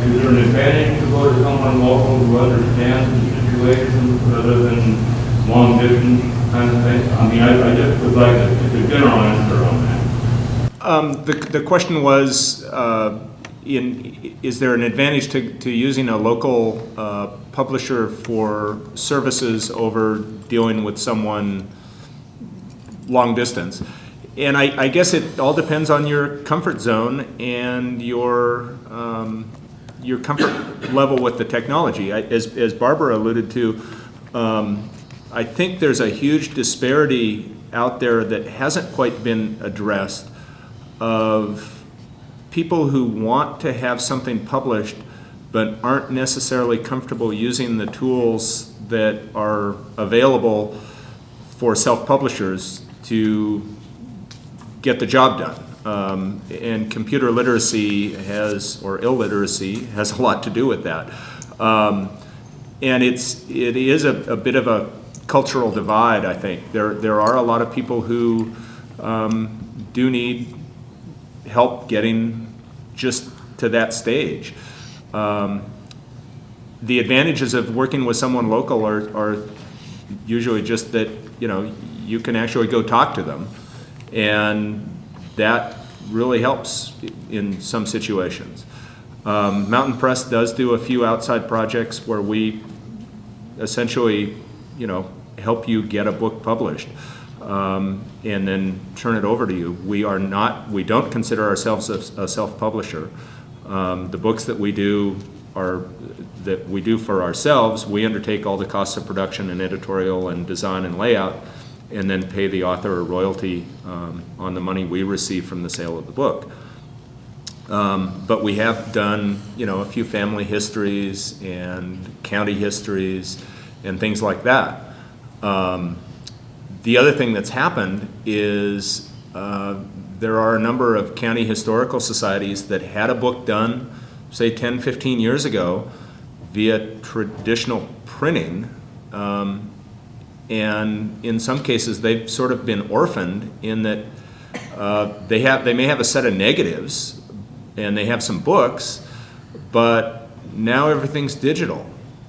Is there an advantage to go to someone local who understands the situation rather than long distance kind of thing? I mean, I just would like a general answer on that. The question was, is there an advantage to using a local publisher for services over dealing with someone long distance? And I guess it all depends on your comfort zone and your comfort level with the technology. As Barbara alluded to, I think there's a huge disparity out there that hasn't quite been addressed of people who want to have something published but aren't necessarily comfortable using the tools that are available for self-publishers to get the job done. And computer literacy or illiteracy has a lot to do with that. And it is a bit of a cultural divide, I think. There are a lot of people who do need help getting just to that stage. The advantages of working with someone local are usually just that, you can actually go talk to them, and that really helps in some situations. Mountain Press does do a few outside projects where we essentially, help you get a book published, and then turn it over to you. We don't consider ourselves a self-publisher. The books that we do for ourselves, we undertake all the costs of production and editorial and design and layout, and then pay the author a royalty on the money we receive from the sale of the book. But we have done, a few family histories and county histories and things like that. The other thing that's happened is there are a number of county historical societies that had a book done, say 10, 15 years ago, via traditional printing, and in some cases they've sort of been orphaned in that they may have a set of negatives and they have some books, but now everything's digital,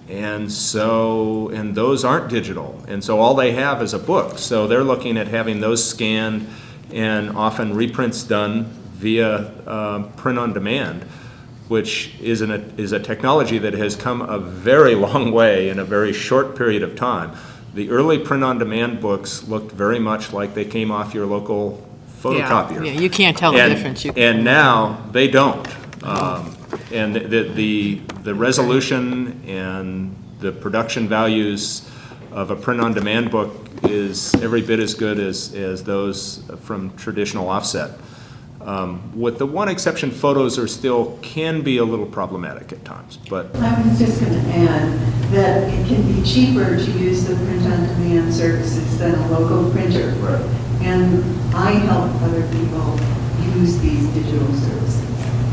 and those aren't digital, and so all they have is a book. So they're looking at having those scanned and often reprints done via print on demand, which is a technology that has come a very long way in a very short period of time. The early print-on-demand books looked very much like they came off your local photocopier. Yeah, you can't tell the difference. And now they don't. And the resolution and the production values of a print-on-demand book is every bit as good as those from traditional offset. With the one exception, photos can be a little problematic at times, but. I was just going to add that it can be cheaper to use the print-on-demand services than a local printer. Right. And I help other people use these digital services.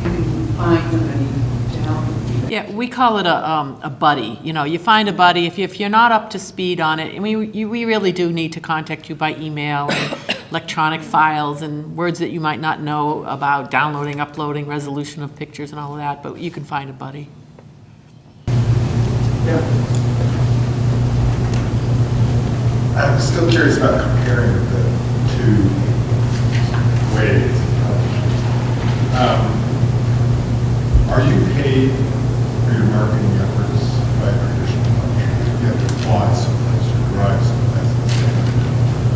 You can find somebody to help you. Yeah, we call it a buddy. You find a buddy. If you're not up to speed on it, and we really do need to contact you by email and electronic files and words that you might not know about, downloading, uploading, resolution of pictures and all of that, but you can find a buddy. Yeah. I'm still curious about comparing the two ways of publishing. Are you paid for your marketing efforts by a traditional publisher? You have to fly someplace or drive someplace and stand up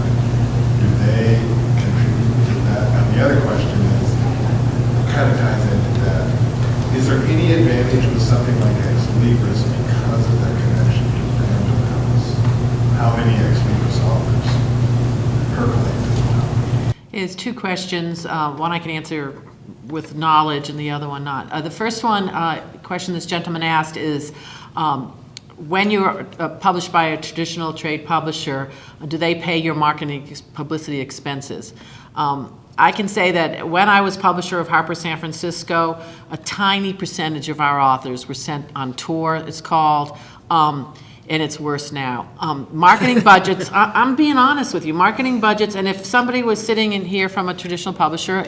and do they contribute to that? And the other question is, kind of ties into that, is there any advantage with something like Ex Libris because of their connection to Random House? How many Ex Libris authors percolate to the top? It's two questions. One I can answer with knowledge and the other one not. The first question this gentleman asked is, when you're published by a traditional trade publisher, do they pay your marketing publicity expenses? I can say that when I was publisher of Harper San Francisco, a tiny percentage of our authors were sent on tour, it's called, and it's worse now. Marketing budgets, I'm being honest with you, marketing budgets, and if somebody was sitting in here from a traditional publisher,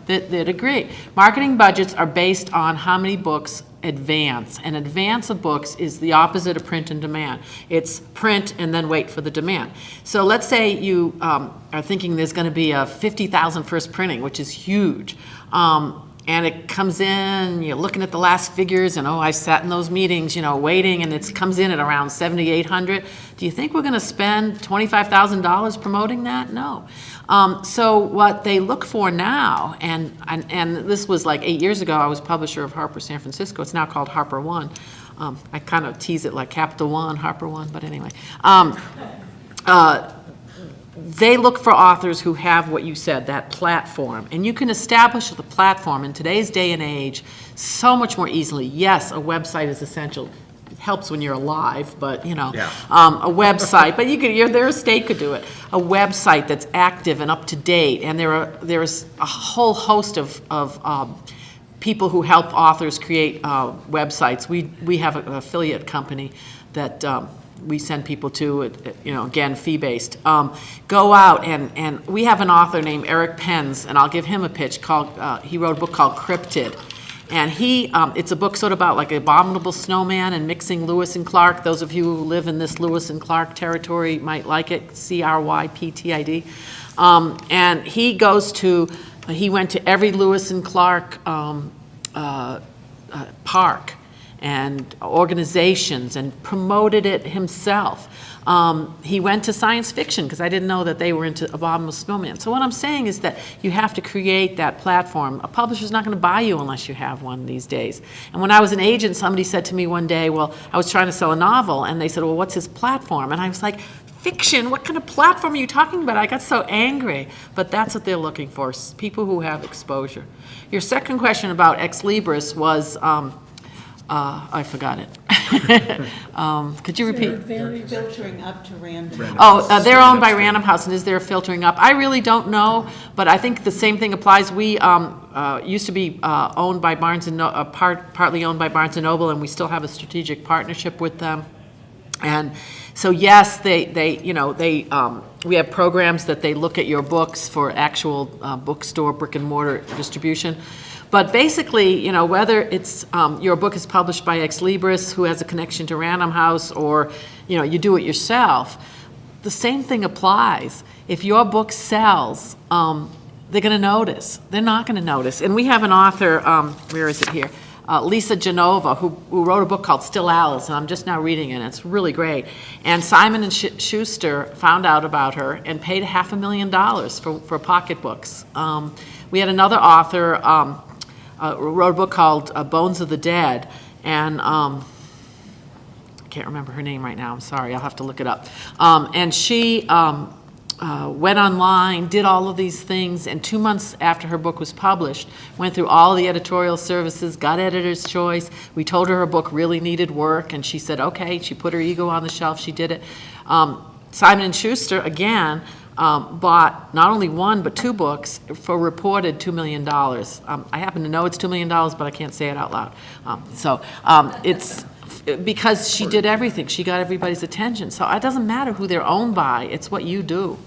they'd agree. Marketing budgets are based on how many books advance, and advance of books is the opposite of print and demand. It's print and then wait for the demand. So let's say you are thinking there's going to be a 50,000 first printing, which is huge. and it comes in, you're looking at the last figures, and I sat in those meetings, waiting, and it comes in at around 7,800. Do you think we're going to spend $25,000 promoting that? No. So what they look for now, and this was like 8 years ago, I was publisher of Harper San Francisco. It's now called Harper One. I kind of tease it like Capital One, Harper One, but anyway. They look for authors who have what you said, that platform. And you can establish the platform in today's day and age so much more easily. Yes, a website is essential. It helps when you're alive, but, a website. But their estate could do it. A website that's active and up to date. And there's a whole host of people who help authors create websites. We have an affiliate company that we send people to, again, fee-based. Go out, and we have an author named Eric Penz, and I'll give him a pitch, he wrote a book called Cryptid. And it's a book sort of about like Abominable Snowman and mixing Lewis and Clark. Those of you who live in this Lewis and Clark territory might like it, CRYPTID. And he went to every Lewis and Clark park and organizations and promoted it himself. He went to science fiction because I didn't know that they were into Abominable Snowman. So what I'm saying is that you have to create that platform. A publisher's not going to buy you unless you have one these days. And when I was an agent, somebody said to me one day, well, I was trying to sell a novel, and they said, well, what's his platform? And I was like, fiction, what kind of platform are you talking about? I got so angry. But that's what they're looking for, people who have exposure. Your second question about Ex Libris was, I forgot it. Could you repeat? Filtering up to Random. They're owned by Random House, and is there filtering up? I really don't know, but I think the same thing applies. We used to be owned by Barnes and partly owned by Barnes and Noble, and we still have a strategic partnership with them. And so yes, we have programs that they look at your books for actual bookstore, brick and mortar distribution. But basically, whether it's your book is published by Ex Libris, who has a connection to Random House, or you do it yourself, the same thing applies. If your book sells, they're going to notice. They're not going to notice. And we have an author, where is it here? Lisa Genova, who wrote a book called Still Alice, and I'm just now reading it, and it's really great. And Simon & Schuster found out about her and paid $500,000 for pocketbooks. We had another author wrote a book called Bones of the Dead, and I can't remember her name right now, I'm sorry, I'll have to look it up. And she went online, did all of these things, and 2 months after her book was published, went through all the editorial services, got editor's choice. We told her book really needed work, and she said, okay. She put her ego on the shelf, she did it. Simon & Schuster, again, bought not only one, but 2 books for reported $2 million. I happen to know it's $2 million, but I can't say it out loud. It's because she did everything. She got everybody's attention. So it doesn't matter who they're owned by. It's what you do.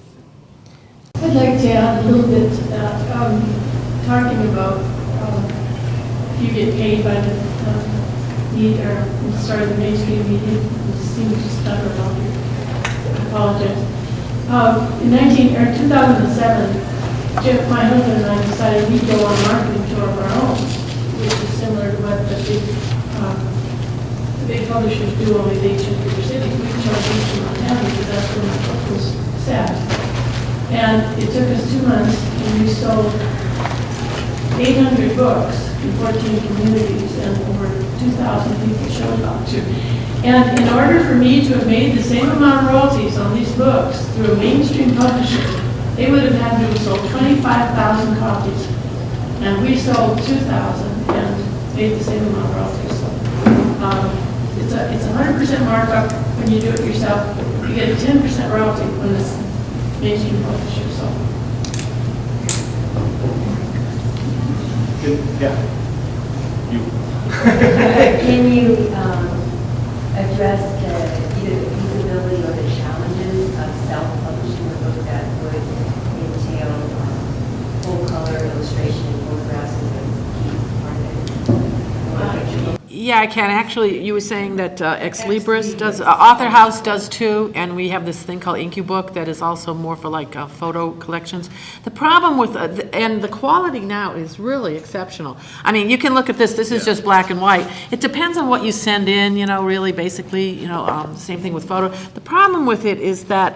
I'd like to add a little bit to that, talking about if you get paid by the the mainstream media. It seems to stutter about you. I apologize. In 2007, Jeff, my husband and I decided we'd go on a marketing tour of our own, which is similar to what the big publishers do, only they choose bigger cities. We chose Eastern Montana because that's where my book was set. And it took us 2 months, and we sold 800 books in 14 communities, and over 2,000 people showed up to. And in order for me to have made the same amount of royalties on these books through a mainstream publisher, they would have had to have sold 25,000 copies. And we sold 2,000 and made the same amount of royalties. So it's a 100% markup when you do it yourself. You get a 10% royalty when it's mainstream publisher. So. Can you address either the feasibility or the challenges of self-publishing a book that would entail full color illustration, photographs, and a key part of it? Yeah, I can. Actually, you were saying that Ex Libris does, Author House does too, and we have this thing called IncuBook that is also more for like photo collections. The problem with, and the quality now is really exceptional. I mean, you can look at this is just black and white. It depends on what you send in, you know, really, basically, you know, same thing with photo. The problem with it is that,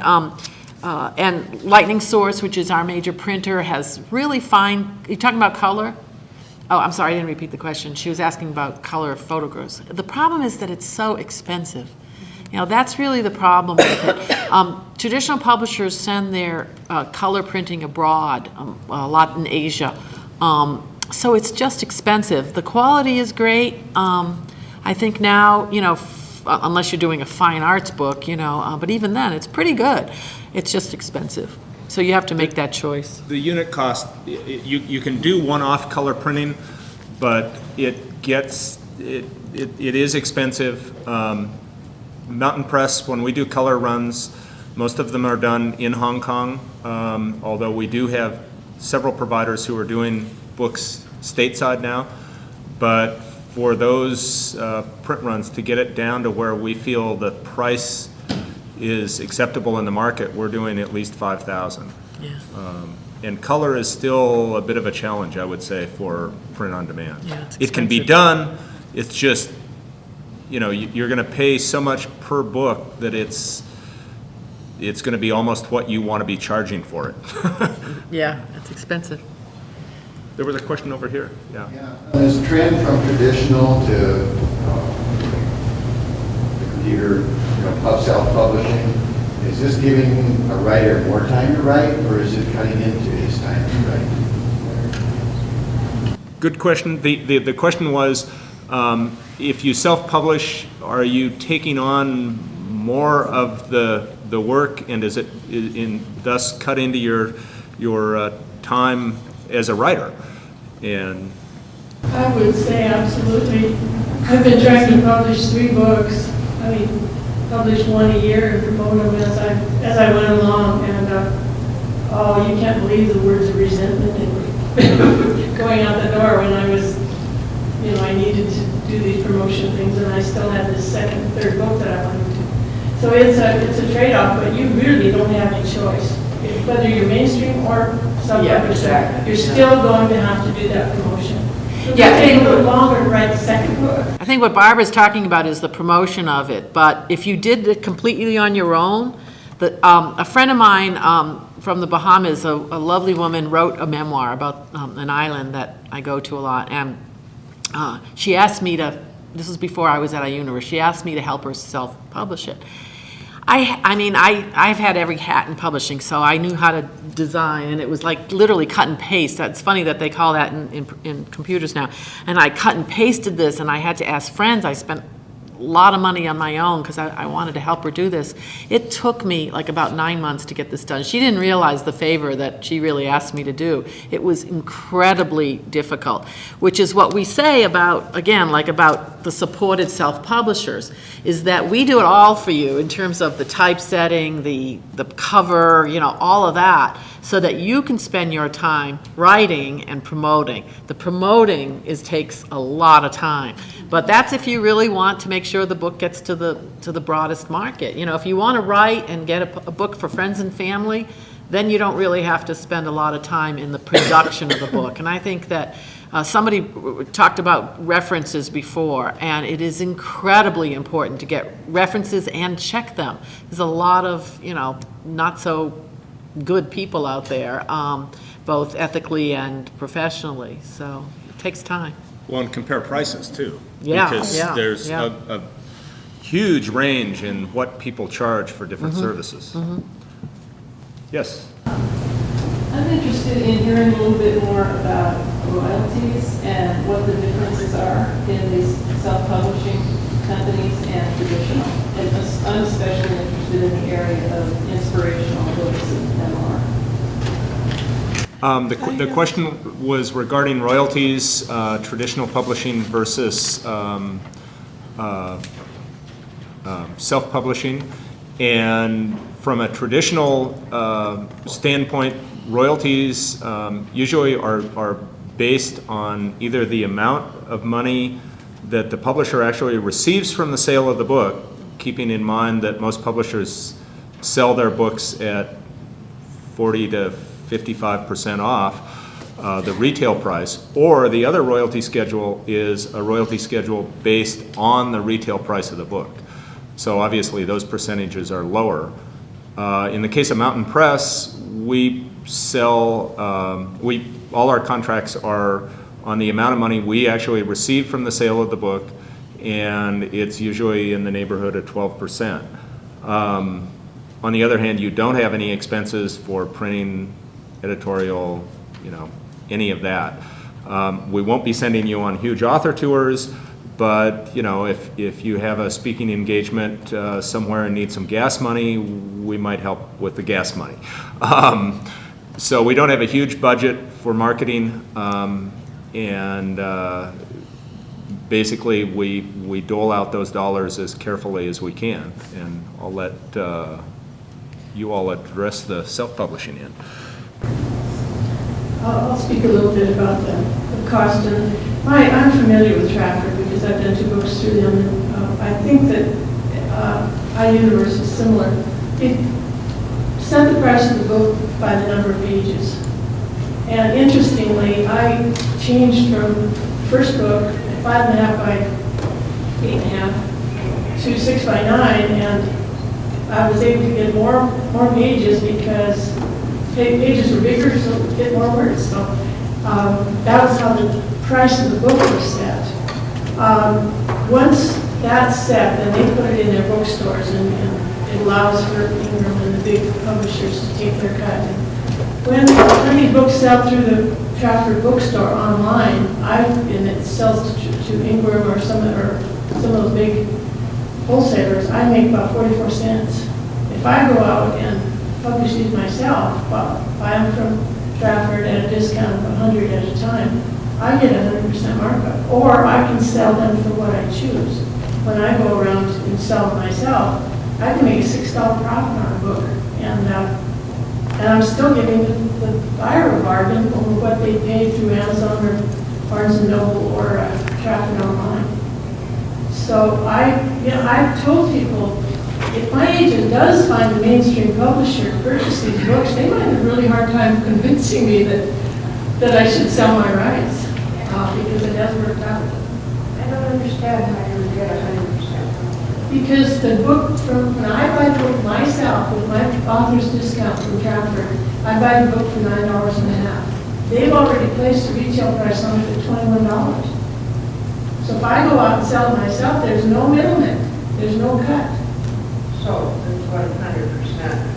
and Lightning Source, which is our major printer, has really fine, you're talking about color? Oh, I'm sorry, I didn't repeat the question. She was asking about color photographs. The problem is that it's so expensive. You know, that's really the problem with it. Traditional publishers send their color printing abroad, a lot in Asia. So it's just expensive. The quality is great. I think now, you know, unless you're doing a fine arts book, you know, but even then, it's pretty good. It's just expensive. So you have to make that choice. The unit cost, you can do one-off color printing, but it is expensive. Mountain Press, when we do color runs, most of them are done in Hong Kong, although we do have several providers who are doing books stateside now. But for those print runs, to get it down to where we feel the price is acceptable in the market, we're doing at least 5,000. Yeah. And color is still a bit of a challenge, I would say, for print on demand. Yeah, it's it can be expensive. done, it's just, you know, you're going to pay so much per book that it's going to be almost what you want to be charging for it. Yeah, it's expensive. There was a question over here. Yeah. This trend from traditional to the computer, you know, self-publishing, is this giving a writer more time to write, or is it cutting into his time to write? Good question. The question was, if you self-publish, are you taking on more of the work, and is it thus cut into your time as a writer? And I would say absolutely. I've been trying to publish 3 books. I mean, publish one a year and promote them as I went along. And oh, you can't believe the words of resentment and going out the door when I was, you know, I needed to do these promotion things, and I still had this second, third book that I wanted to. So it's a trade-off, but you really don't have any choice. Whether you're mainstream or self-publishing, Yeah, exactly. you're still going to have to do that promotion. So Yeah, it'll take a little longer to write the second book. I think what Barbara's talking about is the promotion of it, but if you did it completely on your own, a friend of mine from the Bahamas, a lovely woman, wrote a memoir about an island that I go to a lot, and she asked me to, this was before I was at iUniverse, she asked me to help her self-publish it. I mean, I've had every hat in publishing, so I knew how to design, and it was like literally cut and paste. It's funny that they call that in computers now. And I cut and pasted this, and I had to ask friends. I spent a lot of money on my own because I wanted to help her do this. It took me like about 9 months to get this done. She didn't realize the favor that she really asked me to do. It was incredibly difficult, which is what we say about, again, like about the supported self-publishers, is that we do it all for you in terms of the typesetting, the cover, you know, all of that, so that you can spend your time writing and promoting. The promoting takes a lot of time, but that's if you really want to make sure the book gets to the broadest market. You know, if you want to write and get a book for friends and family, then you don't really have to spend a lot of time in the production of the book. And I think that somebody talked about references before, and it is incredibly important to get references and check them. There's a lot of, you know, not so good people out there, both ethically and professionally, so it takes time. well, and compare prices too. Yeah, Because yeah, there's yeah. a huge range in what people charge for different services. Yes? I'm interested in hearing a little bit more about royalties and what the differences are in these self-publishing companies and traditional. And I'm especially interested in the area of inspirational books and memoir. The question was regarding royalties, traditional publishing versus self-publishing. And from a traditional standpoint, royalties usually are based on either the amount of money that the publisher actually receives from the sale of the book, keeping in mind that most publishers sell their books at 40 to 55% off the retail price, or the other royalty schedule is a royalty schedule based on the retail price of the book. So obviously those percentages are lower. In the case of Mountain Press, we sell, all our contracts are on the amount of money we actually receive from the sale of the book, and it's usually in the neighborhood of 12%. On the other hand, you don't have any expenses for printing, editorial, any of that. We won't be sending you on huge author tours, but if you have a speaking engagement somewhere and need some gas money, we might help with the gas money. So we don't have a huge budget for marketing, and basically we dole out those dollars as carefully as we can, and I'll let you all address the self-publishing end. I'll speak a little bit about the cost. And I'm familiar with Trafford because I've done 2 books through them. And, I think that iUniverse is similar. It set the price of the book by the number of pages. And interestingly, I changed from first book at 5.5 by 8.5 to 6 by 9, and I was able to get more pages because pages were bigger, so get more words. So that was how the price of the book was set. Once that's set, then they put it in their bookstores, and it allows for Ingram and the big publishers to take their cut. And when these books sell through the Trafford bookstore online, and it sells to Ingram or some of those big wholesalers, I make about 44 cents. If I go out and publish these myself, buy them from Trafford at a discount of 100 at a time, I get 100% markup. Or I can sell them for what I choose. When I go around and sell them myself, I can make a $6 profit on a book, and I'm still giving the buyer a bargain over what they pay through Amazon or Barnes & Noble or Trafford online. So I've told people, if my agent does find a mainstream publisher to purchase these books, they might have a really hard time convincing me that I should sell my rights, because it has worked out. I don't understand how you would get 100%. Because the book, when I buy the book myself with my author's discount from Trafford, I buy the book for $9.50. They've already placed the retail price on it at $21. So if I go out and sell it myself, there's no middleman, there's no cut. So it's 100%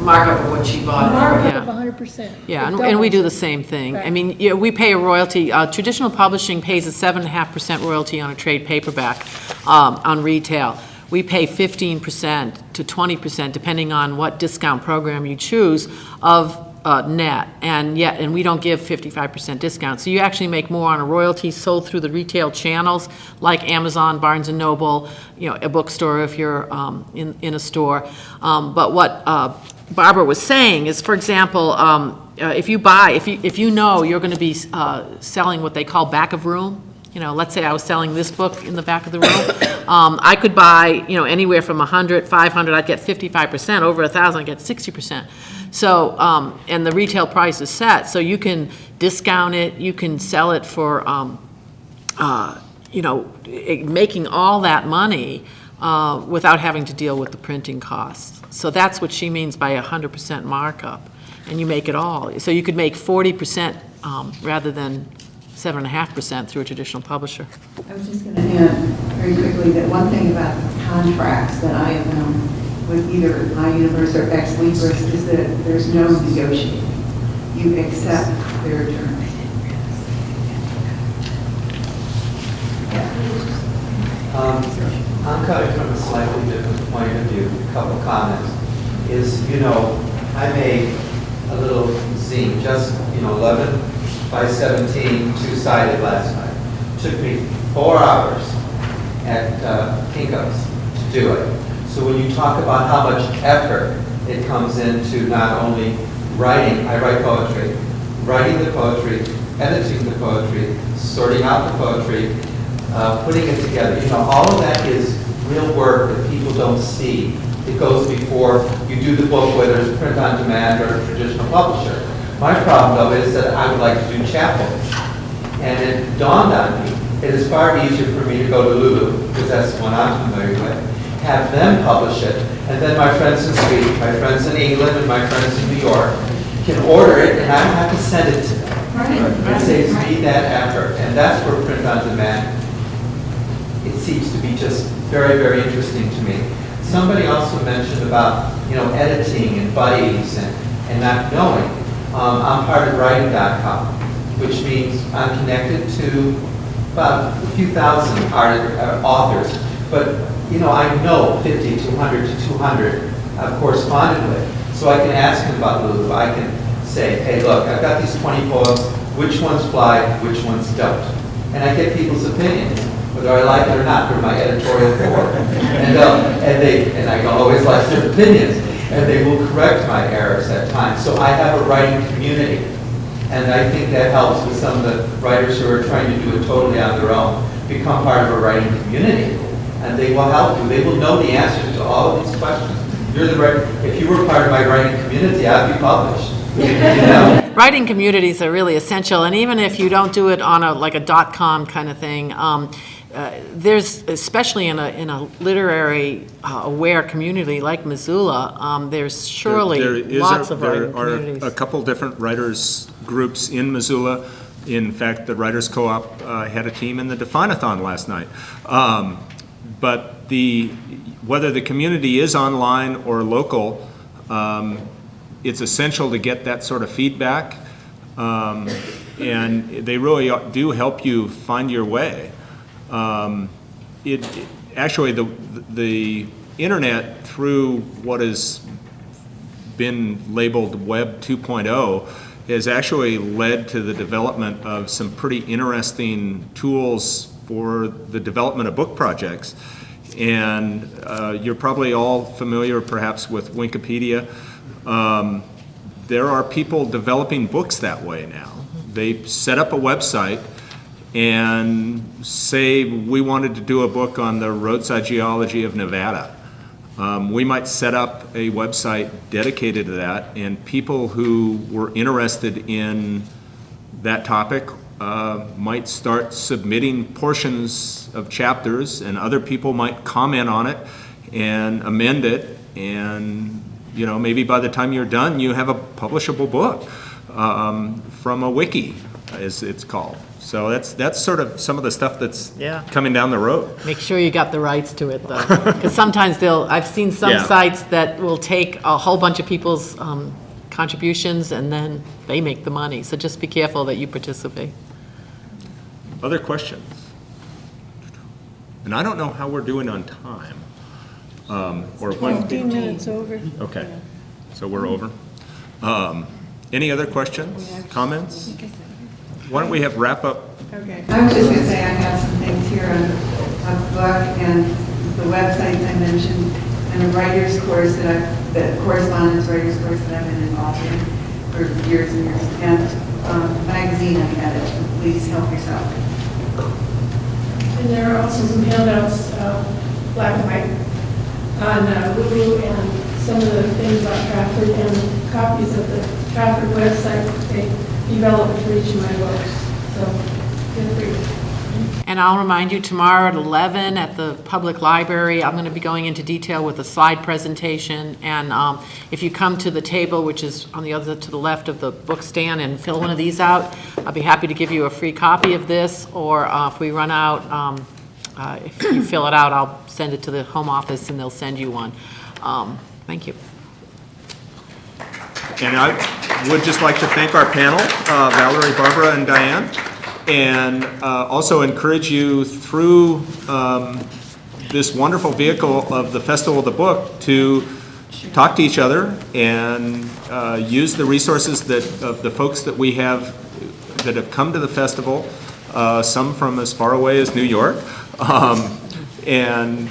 Markup of what she bought. Markup Yeah. of 100%. Yeah, It and we do doubles. the same thing. I Right. mean, we pay a royalty, traditional publishing pays a 7.5% royalty on a trade paperback on retail. We pay 15% to 20%, depending on what discount program you choose, of net, and we don't give 55% discount. So you actually make more on a royalty sold through the retail channels, like Amazon, Barnes & Noble, a bookstore if you're in a store. But what Barbara was saying is, for example, if you know you're going to be selling what they call back of room, let's say I was selling this book in the back of the room, I could buy, anywhere from 100, 500, I'd get 55%, over 1,000, I'd get 60%. So, and the retail price is set, so you can discount it, you can sell it for, making all that money without having to deal with the printing costs. So that's what she means by 100% markup, and you make it all. So you could make 40% rather than 7.5% through a traditional publisher. I was just going to add very quickly that one thing about contracts that I have known with either iUniverse or Ex Libris is that there's no negotiating. You accept their terms. I'm coming from a slightly different point of view. A couple comments is, I made a little zine, just 11 by 17, two-sided last night. Took me 4 hours at Kinko's to do it. So when you talk about how much effort it comes into not only writing, I write poetry, writing the poetry, editing the poetry, sorting out the poetry, putting it together. You know, all of that is real work that people don't see. It goes before you do the book, whether it's print on demand or a traditional publisher. My problem, though, is that I would like to do chapbooks. And it dawned on me, it is far easier for me to go to Lulu, because that's the one I'm familiar with, have them publish it, and then my friends in Sweden, my friends in England, and my friends in New York can order it, and I don't have to send it to them. It saves me that effort, and that's where print on demand, it seems to be just very, very interesting to me. Somebody also mentioned about, you know, editing and buddies and not knowing. I'm part of writing.com, which means I'm connected to about a few thousand authors, but you know, I know 50 to 100 to 200 I've corresponded with, so I can ask them about Lulu. I can say, hey, look, I've got these 20 poems, which ones fly, which ones don't, and I get people's opinions, whether I like it or not. They're my editorial board, and I don't always like their opinions, and they will correct my errors at times. So I have a writing community. And I think that helps with some of the writers who are trying to do it totally on their own, become part of a writing community. And they will help you. They will know the answers to all of these questions. If you were part of my writing community, I'd be published. You know? Writing communities are really essential, and even if you don't do it on like a .com kind of thing, there's, especially in a literary aware community like Missoula, there's surely lots of writing communities. There are a couple different writers groups in Missoula. In fact, the Writers Co-op had a team in the Define-a-thon last night. But whether the community is online or local, it's essential to get that sort of feedback, and they really do help you find your way. Actually, the internet, through what has been labeled Web 2.0, has actually led to the development of some pretty interesting tools for the development of book projects. And you're probably all familiar perhaps with Wikipedia. There are people developing books that way now. They set up a website and say, we wanted to do a book on the roadside geology of Nevada. We might set up a website dedicated to that, and people who were interested in that topic might start submitting portions of chapters, and other people might comment on it and amend it, and you know, maybe by the time you're done, you have a publishable book from a wiki, as it's called. So that's sort of some of the stuff that's coming down the road. Make sure you got the rights to it, though, because sometimes I've seen some sites that will take a whole bunch of people's contributions, and then they make the money. So just be careful that you participate. Other questions? And I don't know how we're doing on time. Or when? 15 minutes over. Okay, so we're over. Any other questions, comments? Why don't we have wrap up? Okay. I was just going to say I have some things here on the book and the websites I mentioned, and a writer's course the correspondence writer's course that I've been involved in for years and years, and magazine I edit. Please help yourself. And there are also some handouts, black and white, on Lulu and some of the things about Trafford, and copies of the Trafford website they developed for each of my books. So feel free. And I'll remind you, tomorrow at 11 at the public library, I'm going to be going into detail with a slide presentation. And if you come to the table, which is on the other to the left of the book stand, and fill one of these out, I'll be happy to give you a free copy of this. Or if we run out, if you fill it out, I'll send it to the home office and they'll send you one. Thank you. And I would just like to thank our panel, Valerie, Barbara, and Diane, and also encourage you through this wonderful vehicle of the Festival of the Book to talk to each other and use the resources of the folks that we have that have come to the festival, some from as far away as New York, and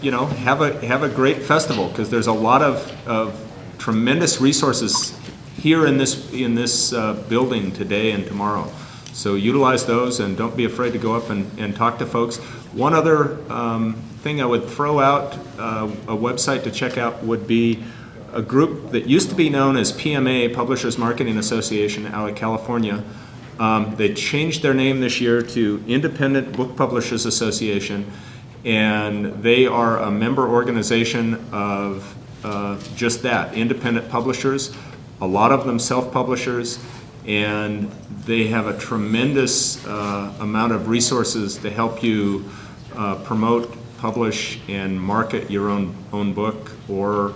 you know, have a great festival, because there's a lot of tremendous resources here in this building today and tomorrow. So utilize those and don't be afraid to go up and talk to folks. One other thing I would throw out, a website to check out would be a group that used to be known as PMA, Publishers Marketing Association out of California. They changed their name this year to Independent Book Publishers Association, and they are a member organization of just that, independent publishers, a lot of them self-publishers, and they have a tremendous amount of resources to help you promote, publish, and market your own book, or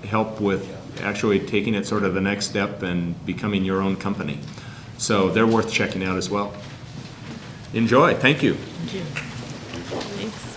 help with actually taking it sort of the next step and becoming your own company. So they're worth checking out as well. Enjoy. Thank you. Thanks.